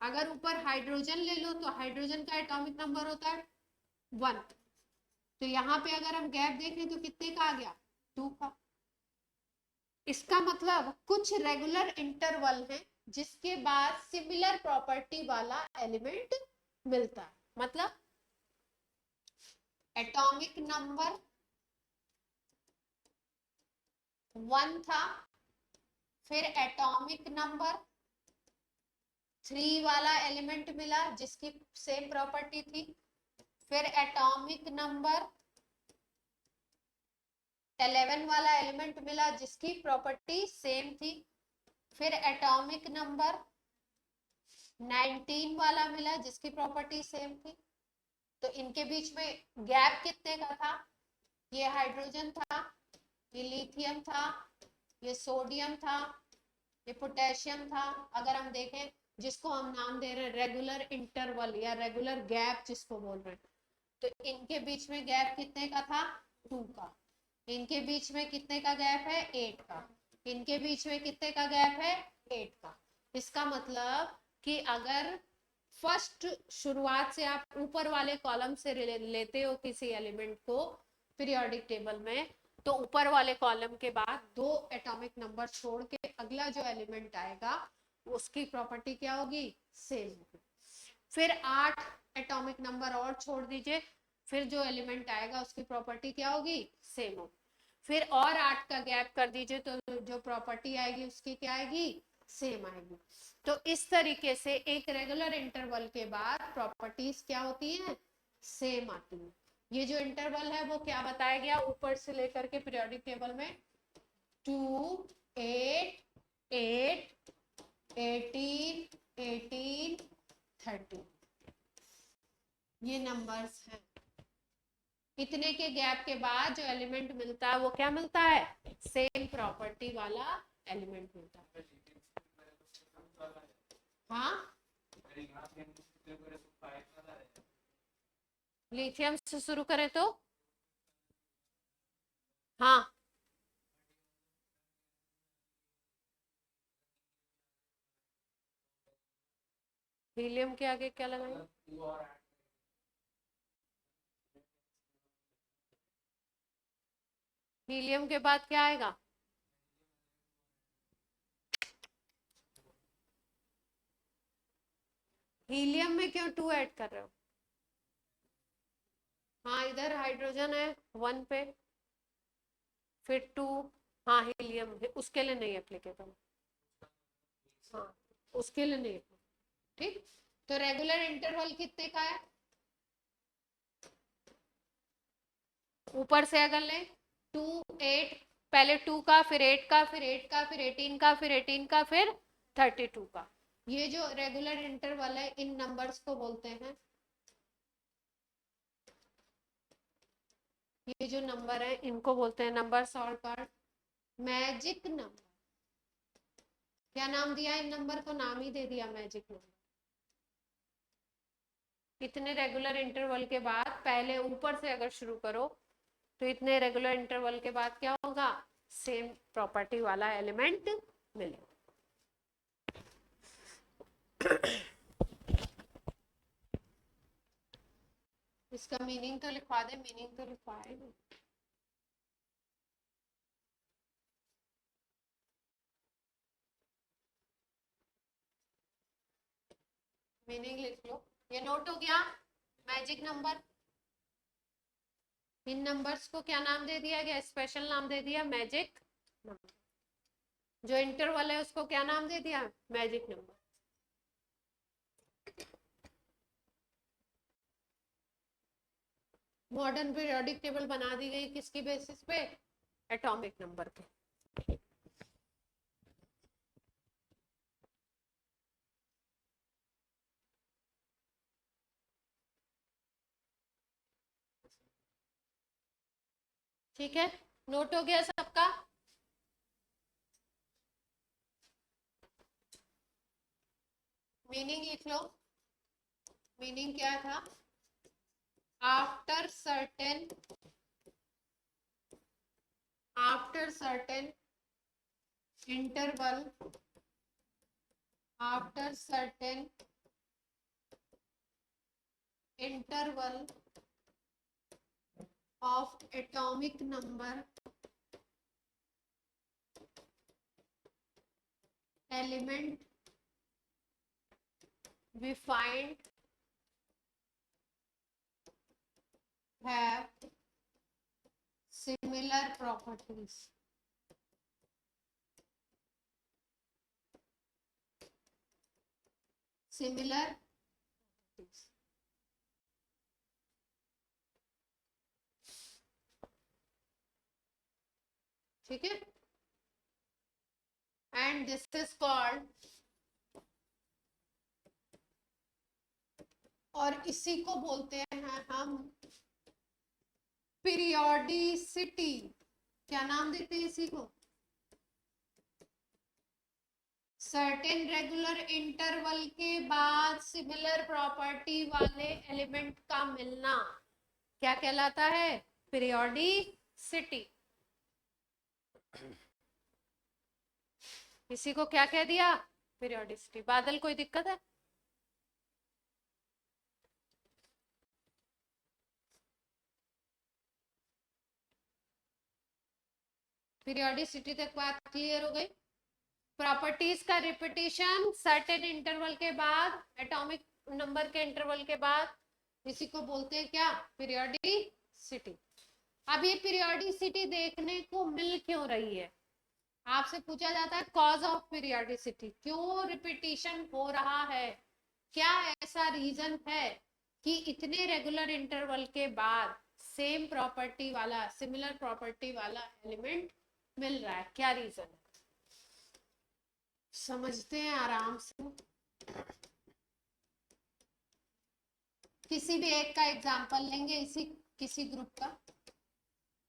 अगर ऊपर हाइड्रोजन ले लो तो हाइड्रोजन का एटॉमिक नंबर होता है 1। तो यहाँ पे अगर हम गैप देखें तो कितने का आ गया, 2 का। इसका मतलब कुछ रेगुलर इंटरवल है जिसके बाद सिमिलर प्रॉपर्टी वाला एलिमेंट मिलता है। मतलब एटॉमिक नंबर 1 था, फिर एटॉमिक नंबर 3 वाला एलिमेंट मिला जिसकी सेम प्रॉपर्टी थी, फिर एटॉमिक नंबर 11 वाला एलिमेंट मिला जिसकी प्रॉपर्टी सेम थी, फिर एटॉमिक नंबर 19 वाला मिला जिसकी प्रॉपर्टी सेम थी। तो इनके बीच में गैप कितने का था, ये हाइड्रोजन था, ये लिथियम था, ये सोडियम था, ये पोटेशियम था। अगर हम देखें जिसको हम नाम दे रहे हैं रेगुलर इंटरवल या रेगुलर गैप जिसको बोल रहे हैं, तो इनके बीच में गैप कितने का था, 2 का। इनके बीच में कितने का गैप है, 8 का। इनके बीच में कितने का गैप है, 8 का। इसका मतलब कि अगर फर्स्ट शुरुआत से आप ऊपर वाले कॉलम से लेते हो किसी एलिमेंट को पीरियोडिक टेबल में, तो ऊपर वाले कॉलम के बाद 2 एटॉमिक नंबर छोड़ के अगला जो एलिमेंट आएगा उसकी प्रॉपर्टी क्या होगी, सेम होगी। फिर 8 एटॉमिक नंबर और छोड़ दीजिए, फिर जो एलिमेंट आएगा उसकी प्रॉपर्टी क्या होगी, सेम होगी। फिर और 8 का गैप कर दीजिए तो जो प्रॉपर्टी आएगी उसकी क्या आएगी, सेम आएगी। तो इस तरीके से एक रेगुलर इंटरवल के बाद प्रॉपर्टीज क्या होती हैं, सेम आती है। ये जो इंटरवल है वो क्या बताया गया ऊपर से लेकर के पीरियोडिक टेबल में, 2, 8, 8, 18, 18, 13, ये नंबर्स हैं। इतने के गैप के बाद जो एलिमेंट मिलता है वो क्या मिलता है, सेम प्रॉपर्टी वाला एलिमेंट मिलता है। हाँ, लिथियम से शुरू करें तो हाँ, हीलियम के आगे क्या लगाएंगे, हीलियम के बाद क्या आएगा, हीलियम में क्यों 2 ऐड कर रहे हो, हाँ इधर हाइड्रोजन है 1 पे, फिर 2, हाँ हीलियम उसके लिए नहीं एप्लीकेबल, हाँ उसके लिए नहीं, ठीक। तो रेगुलर इंटरवल कितने का है, ऊपर से अगर लें 2, 8, पहले 2 का, फिर 8 का, फिर 8 का, फिर 18 का, फिर 18 का, फिर 32 का। ये जो रेगुलर इंटरवल है इन नंबर्स को बोलते हैं, ये जो नंबर है इनको बोलते हैं नंबर सॉल्व कर मैजिक नंबर। क्या नाम दिया इन नंबर को, नाम ही दे दिया मैजिक नंबर। इतने रेगुलर इंटरवल के बाद पहले ऊपर से अगर शुरू करो तो इतने रेगुलर इंटरवल के बाद क्या होगा, सेम प्रॉपर्टी वाला एलिमेंट मिलेगा। इसका मीनिंग तो लिखवा दे, मीनिंग तो लिखवाए नहीं। मीनिंग लिख लो, ये नोट हो गया। मैजिक नंबर, इन नंबर्स को क्या नाम दे दिया गया, स्पेशल नाम दे दिया मैजिक नंबर। जो इंटरवल है उसको क्या नाम दे दिया, magic number. Modern periodic table बना दी गई किसकी बेसिस पे, एटॉमिक नंबर पे। ठीक है, नोट हो गया सबका। मीनिंग लिख लो, मीनिंग क्या था, after certain interval, after certain interval of atomic number, element we find have similar properties. Similar properties. ठीक है, and this is called, और इसी को बोलते हैं हम पीरियोडिसिटी। क्या नाम देते हैं इसी को, सर्टेन रेगुलर इंटरवल के बाद सिमिलर प्रॉपर्टी वाले एलिमेंट का मिलना क्या कहलाता है, पीरियोडिसिटी। इसी को क्या कह दिया, पीरियोडिसिटी। बादल कोई दिक्कत है, पीरियोडिसिटी तक बात क्लियर हो गई। प्रॉपर्टीज का रिपीटिशन सर्टेन इंटरवल के बाद, एटॉमिक नंबर के इंटरवल के बाद, इसी को बोलते हैं क्या, पीरियोडिसिटी। अब ये पीरियोडिसिटी देखने को मिल क्यों रही है, आपसे पूछा जाता है कॉज ऑफ पीरियोडिसिटी, क्यों रिपीटिशन हो रहा है, क्या ऐसा रीजन है कि इतने रेगुलर इंटरवल के बाद सेम प्रॉपर्टी वाला, सिमिलर प्रॉपर्टी वाला एलिमेंट मिल रहा है, क्या रीजन है, समझते हैं आराम से। किसी भी एक का एग्जांपल लेंगे, इसी किसी ग्रुप का।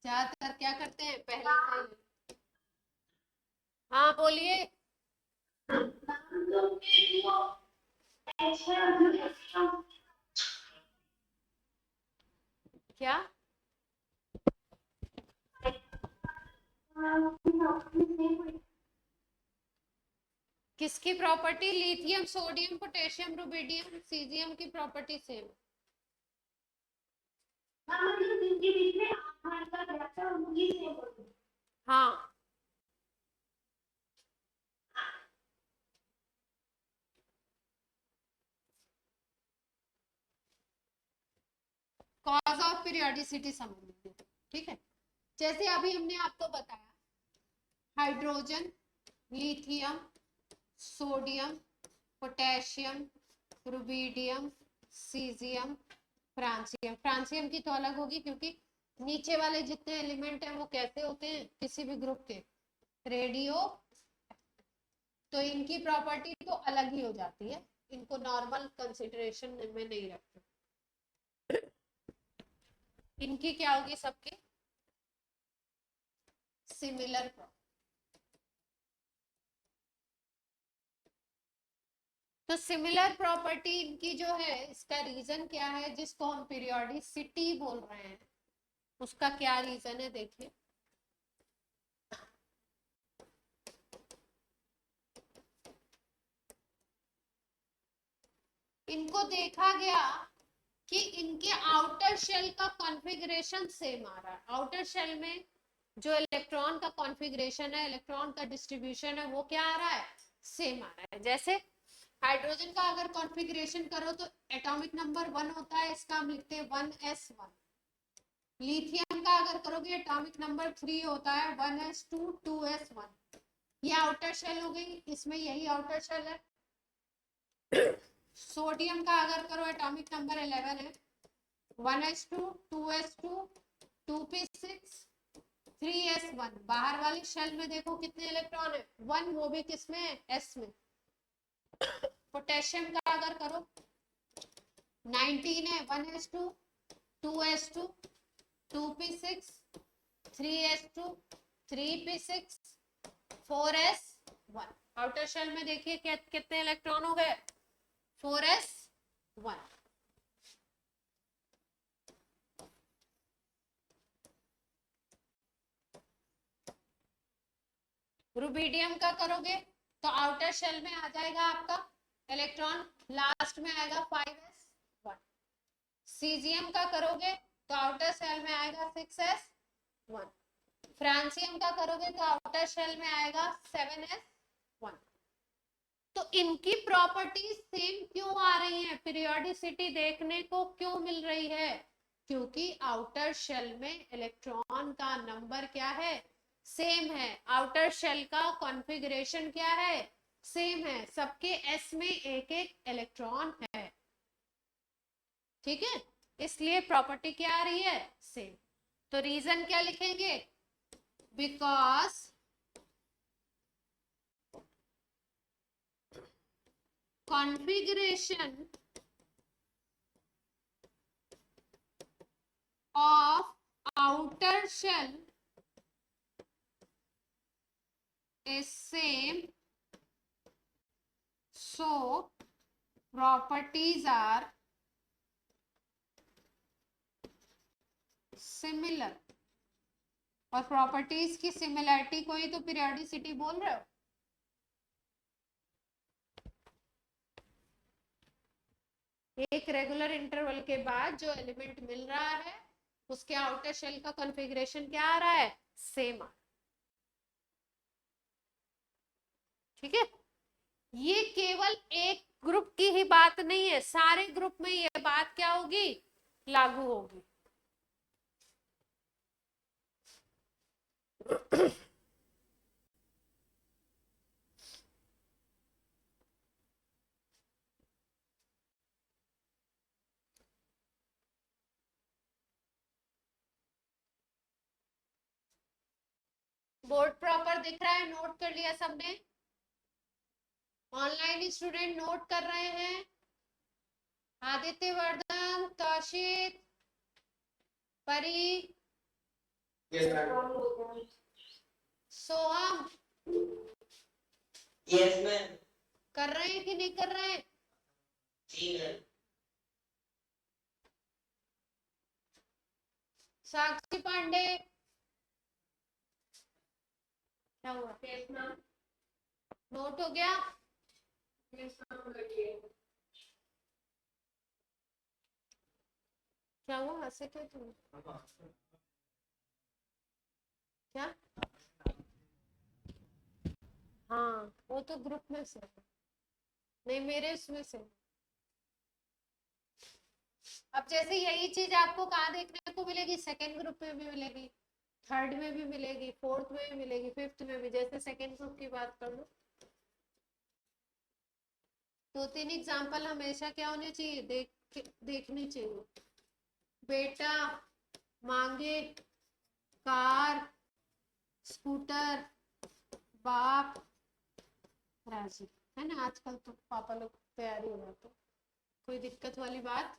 ज्यादातर क्या करते हैं पहले, हाँ बोलिए। क्या किसकी property, lithium, sodium, potassium, rubidium, caesium की प्रॉपर्टी सेम। हाँ कॉज ऑफ पीरियोडिसिटी समझ लीजिए, ठीक है। जैसे अभी हमने आपको बताया, hydrogen, lithium, sodium, potassium, rubidium, caesium, francium. Francium की तो अलग होगी क्योंकि नीचे वाले जितने एलिमेंट हैं वो कैसे होते हैं किसी भी ग्रुप के, रेडियो, तो इनकी प्रॉपर्टी तो अलग ही हो जाती है, इनको नॉर्मल कंसिडरेशन में नहीं रखते। इनकी क्या होगी, सबकी सिमिलर प्रॉपर्टी। तो सिमिलर प्रॉपर्टी इनकी जो है, इसका रीजन क्या है, जिसको हम पीरियोडिसिटी बोल रहे हैं, उसका क्या रीजन है देखिए। इनको देखा गया कि इनके आउटर शेल का कॉन्फ़िगरेशन सेम आ रहा है, आउटर शेल में जो इलेक्ट्रॉन का कॉन्फ़िगरेशन है, इलेक्ट्रॉन का डिस्ट्रीब्यूशन है, वो क्या आ रहा है, सेम आ रहा है। जैसे हाइड्रोजन का अगर कॉन्फ़िगरेशन करो तो एटॉमिक नंबर 1 होता है, इसका हम लिखते हैं 1s1। लिथियम का अगर करोगे एटॉमिक नंबर 3 होता है, 1s2 2s1। ये आउटर शेल हो गई, इसमें यही आउटर शेल है। सोडियम का अगर करो एटॉमिक नंबर 11 है, 1s2 2s2 2p6 3s1। बाहर वाली शेल में देखो कितने इलेक्ट्रॉन है, 1, वो भी किसमें है, s में। पोटेशियम का अगर करो 19 है, 1s2 2s2 2p6 3s2 3p6 4s1। Outer shell में देखिए कितने इलेक्ट्रॉन हो गए, 4s1। रुबिडियम का करोगे तो आउटर शेल में आ जाएगा आपका इलेक्ट्रॉन, लास्ट में आएगा 5s1। सीजियम का करोगे तो आउटर शेल में आएगा 6s1। फ्रांसियम का करोगे तो आउटर शेल में आएगा 7s1। तो इनकी प्रॉपर्टीज सेम क्यों आ रही हैं, पीरियोडिसिटी देखने को क्यों मिल रही है, क्योंकि आउटर शेल में इलेक्ट्रॉन का नंबर क्या है, सेम है। आउटर शेल का कॉन्फ़िगरेशन क्या है, सेम है। सबके एस में एक एक इलेक्ट्रॉन है, ठीक है, इसलिए प्रॉपर्टी क्या आ रही है, सेम। तो रीजन क्या लिखेंगे, because configuration of outer shell is same, so properties are similar। और प्रॉपर्टीज की सिमिलरिटी को ही तो पीरियोडिसिटी बोल रहे हो। एक रेगुलर इंटरवल के बाद जो एलिमेंट मिल रहा है उसके आउटर शेल का कॉन्फ़िगरेशन क्या आ रहा है, सेम आ रहा है। ठीक है, ये केवल एक ग्रुप की ही बात नहीं है, सारे ग्रुप में ये बात क्या होगी, लागू होगी। बोर्ड प्रॉपर दिख रहा है, नोट कर लिया सबने, ऑनलाइन स्टूडेंट नोट कर रहे हैं, आदित्य, वर्धन, कौशिक, परी, सोहम,
यस मैम।
कर रहे हैं कि नहीं कर रहे हैं?
जी मैम।
साक्षी पांडे, क्या हुआ, नोट हो गया? क्या हुआ, हंसे क्यों तुम? क्या? हाँ, वो तो ग्रुप में से, नहीं मेरे उसमें से। अब जैसे यही चीज आपको कहाँ देखने को मिलेगी, सेकेंड ग्रुप में भी मिलेगी, थर्ड में भी मिलेगी, फोर्थ में भी मिलेगी, फिफ्थ में भी। जैसे सेकेंड ग्रुप की बात कर लो, 2-3 एग्जाम्पल हमेशा क्या होने चाहिए, देखने चाहिए। बेटा मांगे कार, स्कूटर, बाप राजी, है ना। आजकल तो पापा लोग तैयारी हो जाते, कोई दिक्कत वाली बात।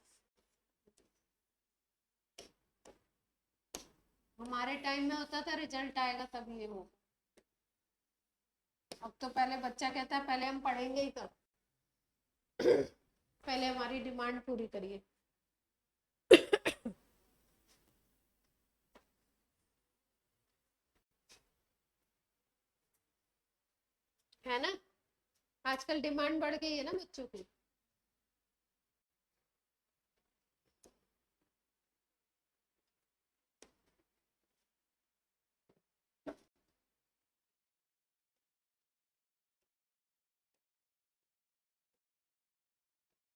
हमारे टाइम में होता था रिजल्ट आएगा तब ये हो, अब तो पहले बच्चा कहता है पहले हम पढ़ेंगे ही तब, पहले हमारी डिमांड पूरी करिए। है ना, आजकल डिमांड बढ़ गई है ना बच्चों की।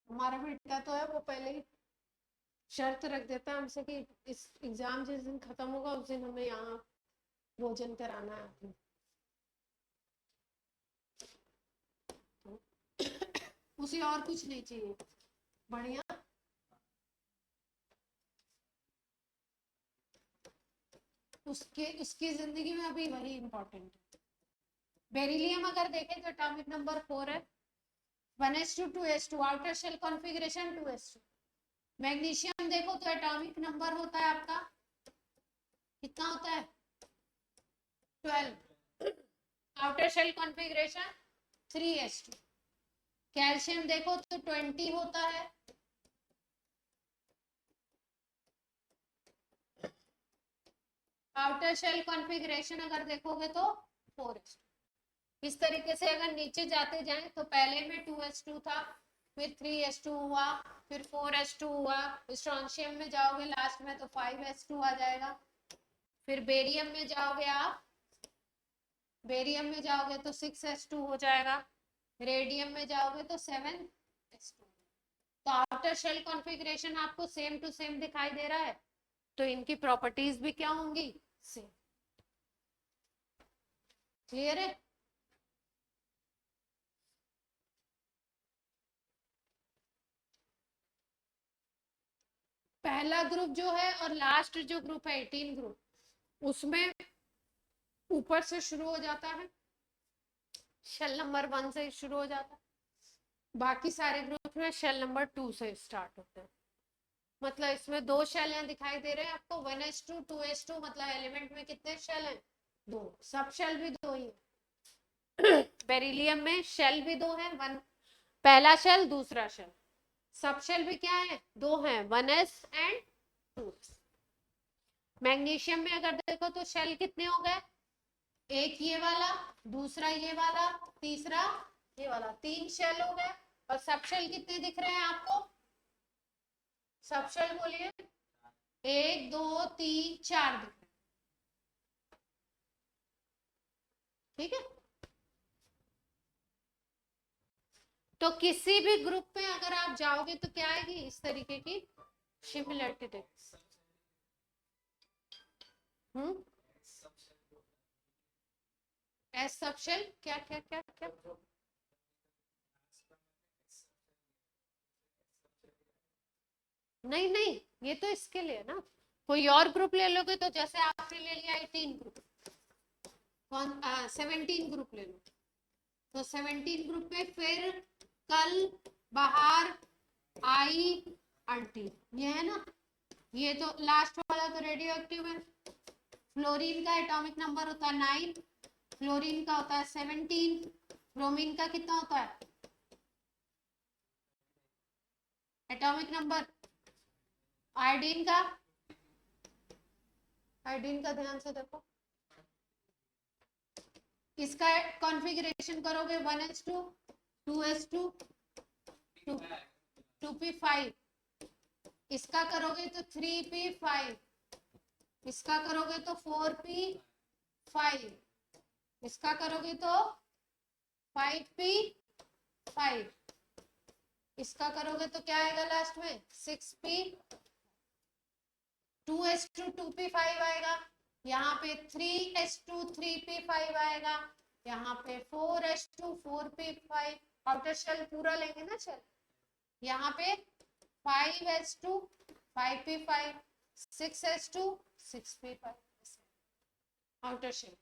हमारा बेटा तो है, वो पहले ही शर्त रख देता है हमसे कि इस एग्जाम जिस दिन खत्म होगा उस दिन हमें यहाँ भोजन कराना है। उसे और कुछ नहीं चाहिए, बढ़िया। उसकी जिंदगी में अभी वही इंपॉर्टेंट है। बेरिलियम अगर देखें तो एटॉमिक नंबर 4 है, 1s2 2s2, outer shell configuration 2s2। Magnesium देखो तो एटॉमिक नंबर होता है आपका कितना होता है, 12, outer shell configuration 3s2। Calcium देखो तो 20 होता है, आउटर शेल कॉन्फ़िगरेशन अगर देखोगे तो 4s2। इस तरीके से अगर नीचे जाते जाएं तो पहले में 2s2 था, फिर 3s2 हुआ, फिर 4s2 हुआ, स्ट्रोंशियम में जाओगे लास्ट में तो 5s2 आ जाएगा। फिर बेरियम में जाओगे आप, बेरियम में जाओगे तो 6s2 हो जाएगा, रेडियम में जाओगे तो 7s2। तो आउटर शेल कॉन्फ़िगरेशन आपको सेम टू सेम दिखाई दे रहा है, तो इनकी प्रॉपर्टीज भी क्या होंगी, सेम। क्लियर है? पहला ग्रुप जो है और लास्ट जो ग्रुप है 18 ग्रुप, उसमें ऊपर से शुरू हो जाता है, शेल नंबर 1 से शुरू हो जाता है, बाकी सारे ग्रुप में शेल नंबर 2 से स्टार्ट होते हैं। मतलब इसमें 2 शेल हैं दिखाई दे रहे हैं आपको, 1s2 2s2, मतलब एलिमेंट में कितने शेल हैं, 2। सब शेल भी 2 ही है। बेरिलियम में शेल भी 2 है, वन पहला शेल दूसरा शेल, सब शेल भी क्या है, 2 है, 1s एंड 2s। मैग्नीशियम में अगर देखो तो शेल कितने हो गए, एक ये वाला, दूसरा ये वाला, तीसरा ये वाला, 3 शेल हो गए। और सब शेल कितने दिख रहे हैं आपको, सब शेल बोलिए, 1 2 3 4 दिख रहे हैं, ठीक है। तो किसी भी ग्रुप में अगर आप जाओगे तो क्या आएगी इस तरीके की सिमिलरिटी। एस सबशेल क्या क्या क्या क्या नहीं नहीं, ये तो इसके लिए ना, कोई और ग्रुप ले लोगे तो जैसे आपने ले लिया 18 ग्रुप, 17 ग्रुप ले लो, तो 17 ग्रुप में फिर कल, बाहर, आई, आंटी, ये है ना। ये तो लास्ट वाला तो रेडियो एक्टिव है। फ्लोरीन का एटॉमिक नंबर होता है 9, फ्लोरीन का होता है 17, ब्रोमीन का कितना होता है एटॉमिक नंबर, आयोडीन का, आयोडीन का ध्यान से देखो, इसका कॉन्फ़िगरेशन करोगे 1s2 2s2 2p5, इसका करोगे तो 3p5, इसका करोगे तो 4p5, इसका करोगे तो 5p5, इसका करोगे तो क्या आएगा लास्ट में 6p, 2s2 2p5 आएगा, यहाँ पे 3s2 3p5 आएगा, यहाँ पे 4s2 4p5, आउटर शेल पूरा लेंगे ना शेल, यहाँ पे 5s2 5p5, 6s2 6p5, outer shell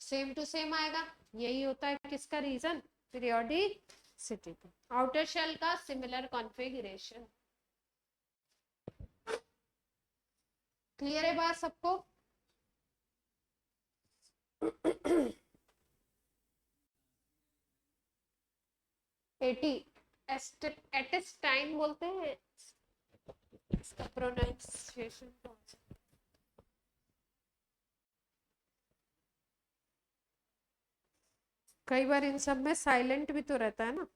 same to same आएगा। यही होता है किसका रीजन, पीरियोडिसिटी का, आउटर शेल का सिमिलर कॉन्फ़िगरेशन। क्लियर है बात सबको? एटिस्टाइन बोलते हैं, इसका प्रोनाउंसिएशन कौन सा? कई बार इन सब में साइलेंट भी तो रहता है ना।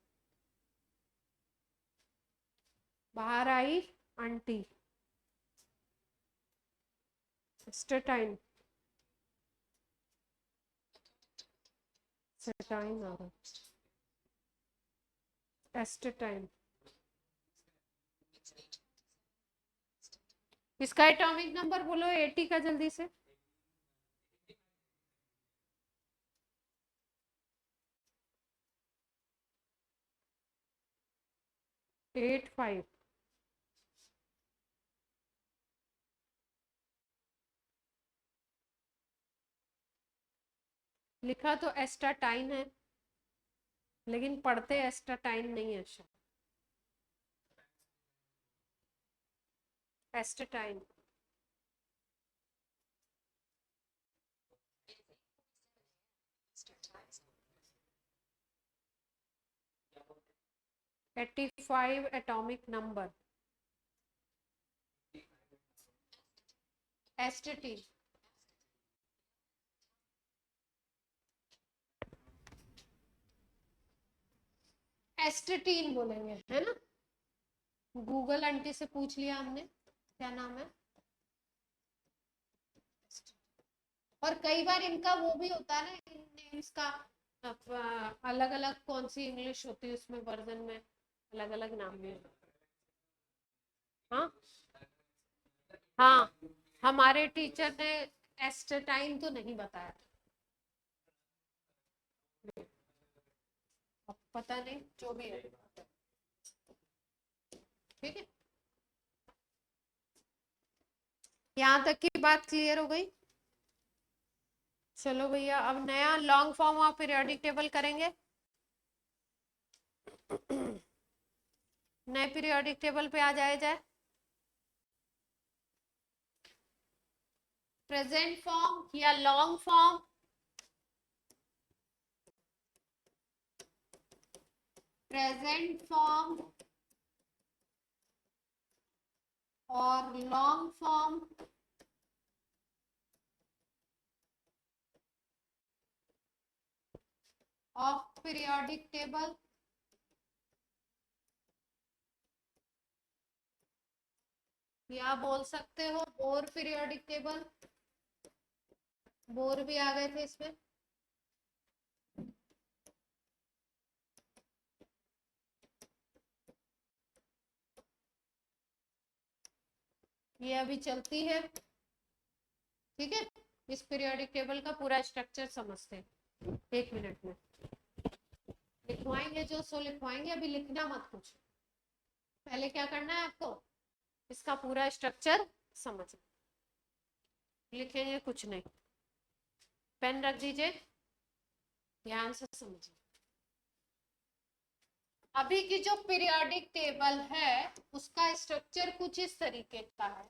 बाहर आई आंटी, एस्टेटाइन, सेटाइन आ रहा, एस्टेटाइन, इसका एटॉमिक नंबर बोलो 80 का जल्दी से। एट 5, लिखा तो एस्टाटाइन है लेकिन पढ़ते एस्टाटाइन नहीं है, एस्टाटाइन। $85 एटॉमिक नंबर, एस्टेटीन, एस्टेटीन बोलेंगे है ना। गूगल आंटी से पूछ लिया हमने क्या नाम है, और कई बार इनका वो भी होता है ना, इन नेम्स का अलग अलग कौन सी इंग्लिश होती है उसमें वर्जन में अलग अलग नाम भी होता है। हाँ हाँ, हमारे टीचर ने एस्टेटाइन तो नहीं बताया, अब पता नहीं जो भी है, ठीक है। यहाँ तक की बात क्लियर हो गई? चलो भैया अब नया long form of periodic table करेंगे। नए पीरियोडिक टेबल पे आ जाए प्रेजेंट फॉर्म या लॉन्ग फॉर्म, प्रेजेंट फॉर्म और long form of periodic table, या बोल सकते हो बोर पीरियोडिक टेबल, बोर भी आ गए थे इसमें। ये अभी चलती है, ठीक है। इस पीरियोडिक टेबल का पूरा स्ट्रक्चर समझते हैं 1 मिनट में। लिखवाएंगे जो सो लिखवाएंगे, अभी लिखना मत कुछ। पहले क्या करना है आपको, इसका पूरा स्ट्रक्चर समझना, लिखेंगे कुछ नहीं। पेन रख दीजिए, ध्यान से समझिए। अभी की जो पीरियोडिक टेबल है उसका स्ट्रक्चर कुछ इस तरीके का है।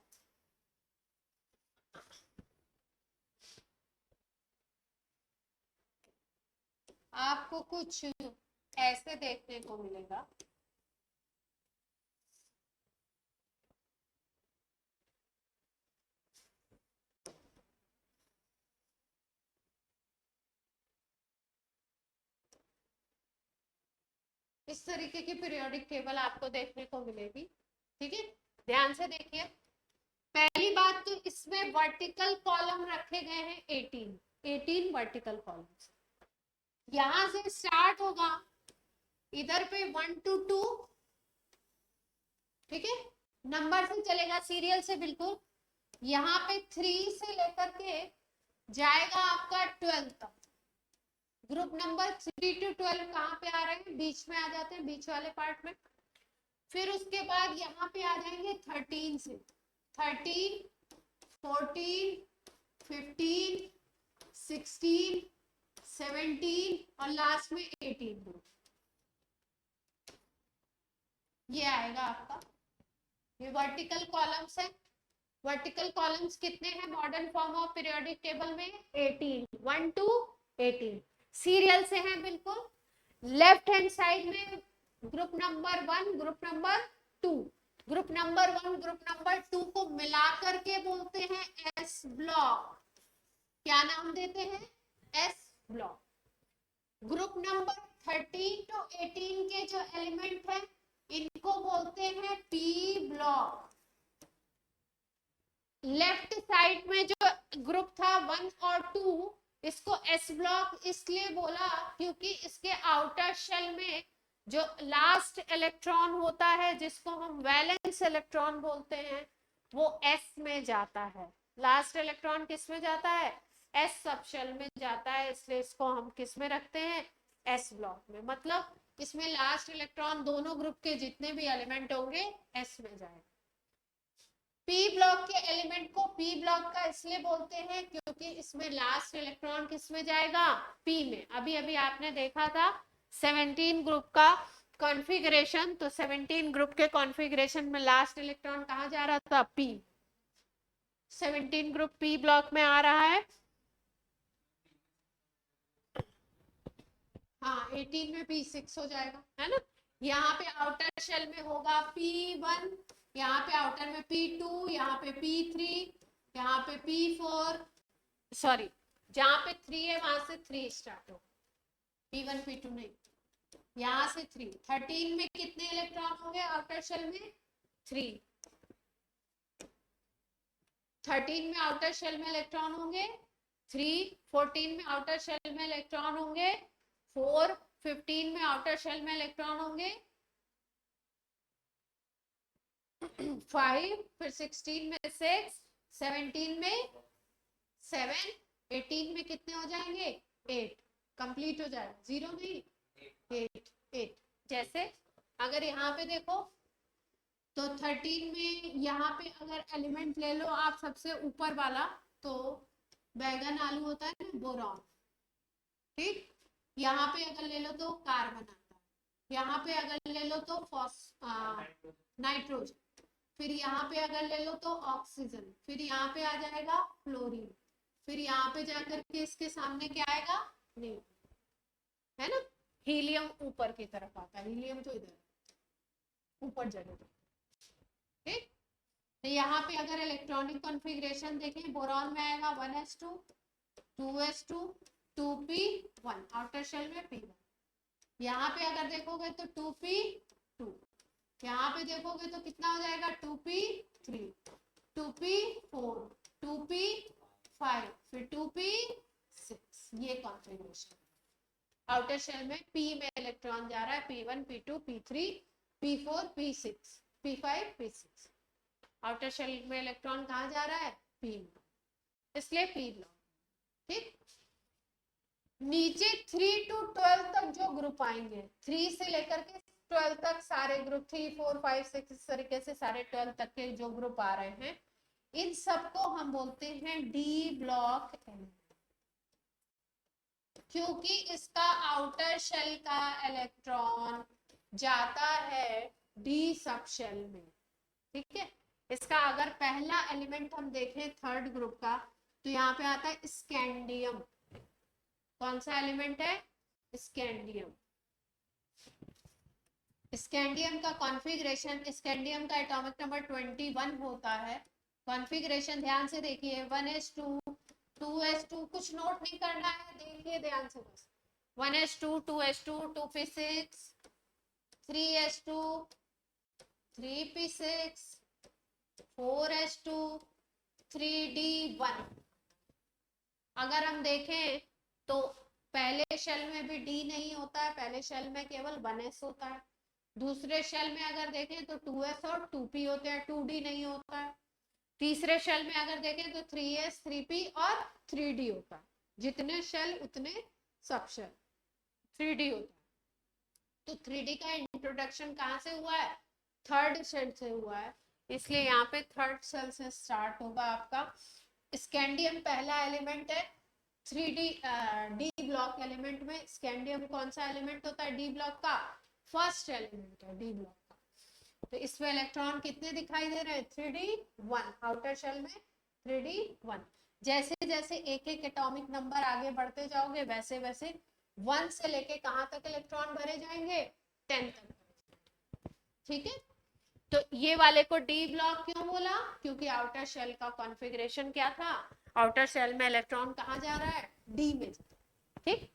आपको कुछ ऐसे देखने को मिलेगा। इस तरीके की पीरियोडिक टेबल आपको देखने को मिलेगी, ठीक है। ध्यान से देखिए। पहली बात तो इसमें वर्टिकल कॉलम रखे गए हैं 18 वर्टिकल कॉलम्स। यहां से स्टार्ट होगा, इधर पे 1 to 2, ठीक है, नंबर से चलेगा, सीरियल से बिल्कुल। यहाँ पे 3 से लेकर के जाएगा आपका 12 तक। ग्रुप नंबर 3 to 12 कहाँ पे आ रहे हैं, बीच में आ जाते हैं, बीच वाले पार्ट में। फिर उसके बाद यहाँ पे आ जाएंगे 13 से, 13, 14, 15, 16, 17 और लास्ट में 18 ग्रुप। ये आएगा आपका, ये वर्टिकल कॉलम्स है। वर्टिकल कॉलम्स कितने हैं modern form of periodic table में, 18, 1 to 18 सीरियल से हैं बिल्कुल। लेफ्ट हैंड साइड में group number 1, group number 2। Group number 1, group number 2 को मिला करके बोलते हैं एस ब्लॉक। क्या नाम देते हैं, S block. Group number 13 to 18 के जो एलिमेंट है इनको बोलते हैं पी ब्लॉक। लेफ्ट साइड में जो ग्रुप था 1 और 2, इसको एस ब्लॉक इसलिए बोला क्योंकि इसके आउटर शेल में जो लास्ट इलेक्ट्रॉन होता है जिसको हम वैलेंस इलेक्ट्रॉन बोलते हैं वो एस में जाता है। लास्ट इलेक्ट्रॉन किस में जाता है, एस सब शेल में जाता है, इसलिए इसको हम किस में रखते हैं, एस ब्लॉक में। मतलब इसमें लास्ट इलेक्ट्रॉन दोनों ग्रुप के जितने भी एलिमेंट होंगे एस में जाएगा। पी ब्लॉक के एलिमेंट को पी ब्लॉक का इसलिए बोलते हैं क्योंकि इसमें लास्ट इलेक्ट्रॉन किस में जाएगा, पी में। अभी अभी आपने देखा था 17 ग्रुप का कॉन्फ़िगरेशन, तो 17 ग्रुप के कॉन्फ़िगरेशन में लास्ट इलेक्ट्रॉन कहाँ जा रहा था, पी। 17 ग्रुप पी ब्लॉक में आ रहा है। हाँ 18 में P6 हो जाएगा, है ना। यहाँ पे आउटर शेल में होगा P1, यहाँ पे आउटर में P2, यहाँ पे P3, यहाँ पे P4, सॉरी जहाँ पे 3 है वहां से 3 स्टार्ट हो, P1 P2 नहीं, यहाँ से 3। 13 में कितने इलेक्ट्रॉन होंगे आउटर शेल में, 3। 13 में आउटर शेल में इलेक्ट्रॉन होंगे 3, 14 में आउटर शेल में इलेक्ट्रॉन होंगे 4, 15 में आउटर शेल में इलेक्ट्रॉन होंगे 5, फिर 16 में 6, 17 में 7, 18 में कितने हो जाएंगे, 8। कंप्लीट हो जाएगा, 0 नहीं, 8। जैसे अगर यहाँ पे देखो तो 13 में यहाँ पे अगर एलिमेंट ले लो आप सबसे ऊपर वाला, तो बैगन आलू होता है ना, बोरॉन, ठीक। यहाँ पे अगर ले लो तो कार्बन आता है, यहाँ पे अगर ले लो तो नाइट्रोजन, फिर यहाँ पे अगर ले लो तो ऑक्सीजन, फिर यहाँ पे आ जाएगा फ्लोरीन, फिर यहाँ पे जाकर के इसके सामने क्या आएगा, नहीं, है ना। हीलियम ऊपर की तरफ आता है, हीलियम तो इधर ऊपर जगह, ठीक। तो यहाँ पे अगर इलेक्ट्रॉनिक कॉन्फ़िगरेशन देखें, बोरॉन में आएगा 1s2, 2s2, 2p1, outer shell में p1। यहाँ पे अगर देखोगे तो 2p2, यहाँ पे देखोगे तो कितना हो जाएगा, 2p3, 2p4, 2p5, फिर 2p6। ये कॉन्फ़िगरेशन आउटर शेल में p में इलेक्ट्रॉन जा रहा है, p1 p2 p3 p4 p6 p5 p6। Outer shell में इलेक्ट्रॉन कहाँ जा रहा है, पी, इसलिए पी ब्लॉक। ठीक, नीचे 3 to 12 तक जो ग्रुप आएंगे, 3 से लेकर के 12 तक सारे ग्रुप, 3 4 5 6 इस तरीके से सारे 12 तक के जो ग्रुप आ रहे हैं, इन सबको हम बोलते हैं डी ब्लॉक एलिमेंट, क्योंकि इसका आउटर शेल का इलेक्ट्रॉन जाता है डी सब शेल में। ठीक है, इसका अगर पहला एलिमेंट हम देखें थर्ड ग्रुप का, तो यहाँ पे आता है स्कैंडियम। कौन सा एलिमेंट है, स्कैंडियम। स्कैंडियम का कॉन्फ़िगरेशन, स्कैंडियम का एटॉमिक नंबर 21 होता है। कॉन्फ़िगरेशन ध्यान से देखिए, 1s2 2s2, कुछ नोट नहीं करना है, देखिए ध्यान से बस, 1s2 2s2 2p6 3s2 3p6 4s2 3d1। अगर हम देखें तो पहले शेल में भी डी नहीं होता है, पहले शेल में केवल 1s होता है। दूसरे शेल में अगर देखें तो 2s और 2p होते हैं, 2d नहीं होता है। तीसरे शेल में अगर देखें तो 3s 3p और 3d होता है। जितने शेल उतने सब शेल, 3d होता है। तो 3d का इंट्रोडक्शन कहाँ से हुआ है, थर्ड शेल से हुआ है, इसलिए यहाँ पे थर्ड शेल से स्टार्ट होगा आपका। स्कैंडियम पहला एलिमेंट है 3d डी ब्लॉक एलिमेंट में। स्कैंडियम कौन सा एलिमेंट होता है डी ब्लॉक का, फर्स्ट एलिमेंट है डी ब्लॉक का। तो इसमें इलेक्ट्रॉन कितने दिखाई दे रहे हैं, 3d1, आउटर शेल में 3d1। जैसे जैसे एक एक एटॉमिक नंबर आगे बढ़ते जाओगे, वैसे वैसे 1 से लेके कहाँ तक इलेक्ट्रॉन भरे जाएंगे, 10 तक। ठीक है, तो ये वाले को डी ब्लॉक क्यों बोला, क्योंकि आउटर शेल का कॉन्फ़िगरेशन क्या था, आउटर शेल में इलेक्ट्रॉन कहाँ जा रहा है, डी में। ठीक,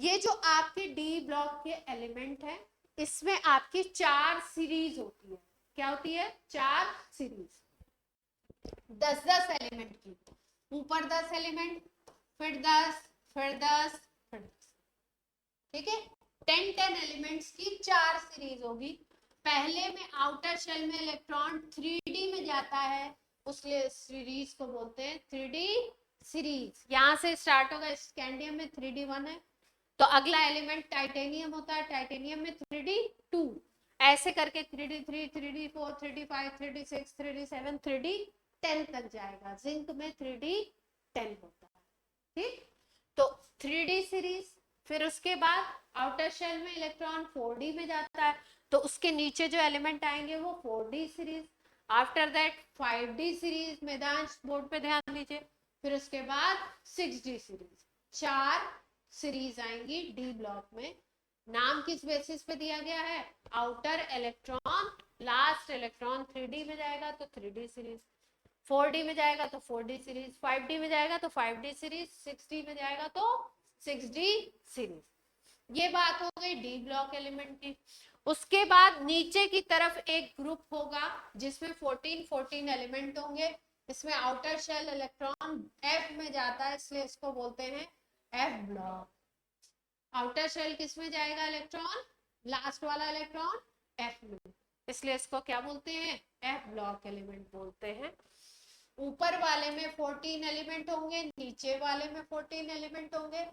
ये जो आपके डी ब्लॉक के एलिमेंट है, इसमें आपकी 4 सीरीज होती है। क्या होती है, 4 सीरीज, 10-10 एलिमेंट की। ऊपर 10 एलिमेंट, फिर 10, फिर 10, फिर 10। ठीक है, 10-10 एलिमेंट्स की 4 सीरीज होगी। पहले में आउटर शेल में इलेक्ट्रॉन 3d में जाता है, उसलिए सीरीज को बोलते हैं 3d सीरीज। यहां से स्टार्ट होगा, स्कैंडियम में 3d1 है, तो अगला एलिमेंट टाइटेनियम होता है, टाइटेनियम में 3d2, ऐसे करके 3d3 3d4 3d5 3d6 3d7 3d10 तक जाएगा। जिंक में 3d10 होता है। ठीक, तो 3d सीरीज। फिर उसके बाद आउटर शेल में इलेक्ट्रॉन 4d में जाता है, तो उसके नीचे जो एलिमेंट आएंगे वो 4d series. After that 5d series, मैदान बोर्ड पे ध्यान दीजिए। फिर उसके बाद 6d सीरीज। 4 सीरीज आएंगी डी ब्लॉक में। नाम किस बेसिस पे दिया गया है, outer electron, last electron 3d में जाएगा तो 3d सीरीज, 4d में जाएगा तो 4d सीरीज, 5d में जाएगा तो 5d सीरीज, 6d में जाएगा तो 6d सीरीज। ये बात हो गई डी ब्लॉक एलिमेंट की। उसके बाद नीचे की तरफ एक ग्रुप होगा जिसमें 14 एलिमेंट होंगे। इसमें आउटर शेल इलेक्ट्रॉन एफ में जाता है, इसलिए इसको बोलते हैं एफ ब्लॉक। आउटर शेल किस में जाएगा इलेक्ट्रॉन, लास्ट वाला इलेक्ट्रॉन एफ में, इसलिए इसको क्या बोलते हैं, एफ ब्लॉक एलिमेंट बोलते हैं। ऊपर वाले में 14 एलिमेंट होंगे, नीचे वाले में 14 एलिमेंट होंगे।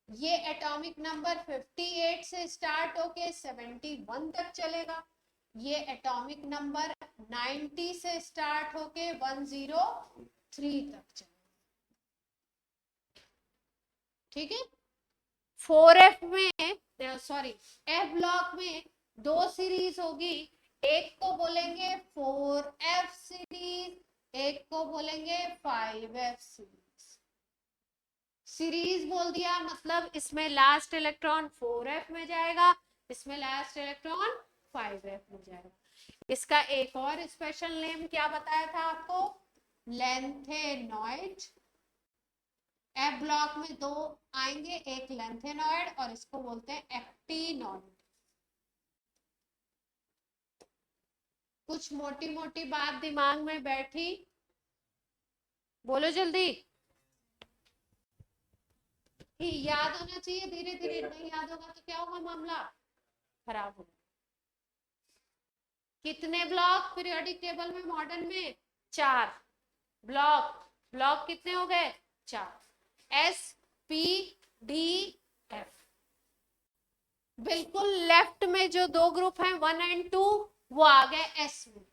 ये एटॉमिक नंबर 58 से स्टार्ट होके 71 तक चलेगा। ये एटॉमिक नंबर 90 से स्टार्ट होके 103 तक चलेगा। ठीक है, 4f में, सॉरी, एफ ब्लॉक में 2 सीरीज होगी। एक को बोलेंगे 4f सीरीज, एक को बोलेंगे 5f सीरीज। सीरीज बोल दिया मतलब इसमें लास्ट इलेक्ट्रॉन 4f में जाएगा, इसमें लास्ट इलेक्ट्रॉन 5f में जाएगा। इसका एक और स्पेशल नेम क्या बताया था आपको, लेंथेनॉइड। एफ ब्लॉक में 2 आएंगे, एक लेंथेनॉइड और इसको बोलते हैं एक्टिनॉइड। कुछ मोटी मोटी बात दिमाग में बैठी, बोलो जल्दी। याद होना चाहिए, धीरे धीरे, नहीं याद होगा तो क्या होगा, मामला खराब होगा। कितने ब्लॉक पीरियोडिक टेबल में मॉडर्न में? 4 ब्लॉक कितने हो गए? 4। S P D F. बिल्कुल लेफ्ट में जो 2 ग्रुप हैं 1 एंड 2 वो आ गए एस में।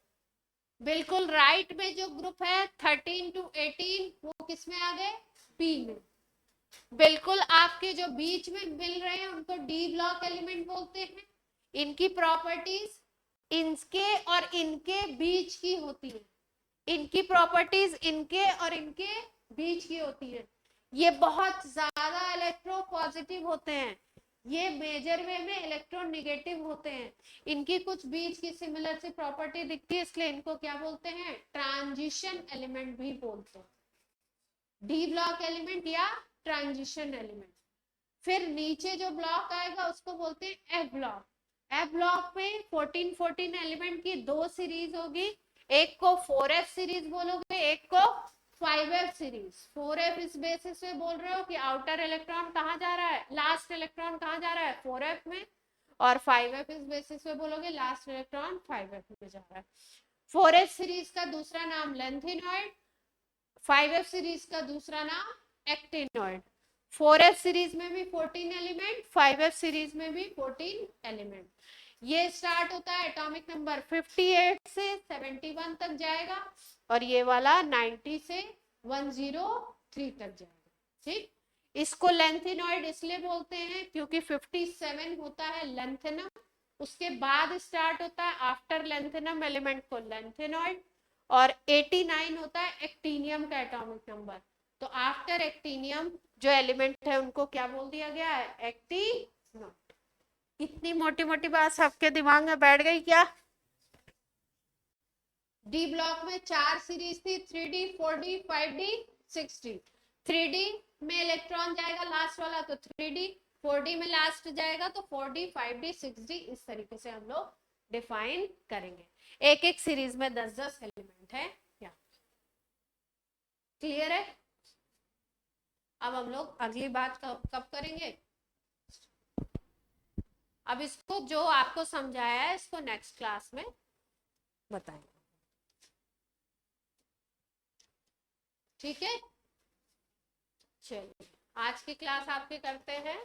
बिल्कुल राइट में जो ग्रुप है 13 to 18 वो किस में आ गए? पी में। बिल्कुल आपके जो बीच में मिल रहे हैं उनको डी ब्लॉक एलिमेंट बोलते हैं। इनकी प्रॉपर्टीज इनके और इनके बीच की होती है। इनकी प्रॉपर्टीज इनके और इनके बीच की होती है। ये बहुत ज्यादा इलेक्ट्रो पॉजिटिव होते हैं, ये मेजर वे में इलेक्ट्रॉन निगेटिव होते हैं। इनकी कुछ बीच की सिमिलर सी प्रॉपर्टी दिखती है, इसलिए इनको क्या बोलते हैं? ट्रांजिशन एलिमेंट भी बोलते हैं। डी ब्लॉक एलिमेंट या ट्रांजिशन एलिमेंट। फिर नीचे जो ब्लॉक आएगा उसको बोलते हैं एफ ब्लॉक। एफ ब्लॉक में 14 एलिमेंट की 2 सीरीज होगी। एक को 4f सीरीज बोलोगे, एक को 5f सीरीज। 4f इस बेसिस पे बोल रहे हो कि आउटर इलेक्ट्रॉन कहाँ जा रहा है, लास्ट इलेक्ट्रॉन कहाँ जा रहा है? 4f में। और 5f इस बेसिस पे बोलोगे लास्ट इलेक्ट्रॉन 5f में जा रहा है। 4f सीरीज का दूसरा नाम लेंथेनॉइड, 5f सीरीज का दूसरा नाम एक्टिनॉइड। 4f सीरीज में भी 14 एलिमेंट, 5f सीरीज में भी 14 एलिमेंट। ये स्टार्ट होता है एटॉमिक नंबर 58 से 71 तक जाएगा, और ये वाला 90 से 103 तक जाएगा। ठीक, इसको लेंथेनॉइड इसलिए बोलते हैं क्योंकि 57 होता है लेंथेनम, उसके बाद स्टार्ट होता है आफ्टर लेंथेनम एलिमेंट को लेंथेनॉइड, और 89 होता है एक्टिनियम का एटॉमिक नंबर। तो आफ्टर एक्टिनियम जो एलिमेंट है उनको क्या बोल दिया गया है? एक्टिनॉइड। इतनी मोटी मोटी बात सबके दिमाग में बैठ गई क्या? डी ब्लॉक में 4 सीरीज थी, 3D 4D 5D 6D। 3D में इलेक्ट्रॉन जाएगा लास्ट वाला तो 3D, 4D में लास्ट जाएगा तो 4D 5D 6D। इस तरीके से हम लोग डिफाइन करेंगे। एक एक सीरीज में 10-10 एलिमेंट है। क्या क्लियर है? अब हम लोग अगली बात कब करेंगे? अब इसको जो आपको समझाया है इसको नेक्स्ट क्लास में बताएंगे। ठीक है, चलिए आज की क्लास आपकी करते हैं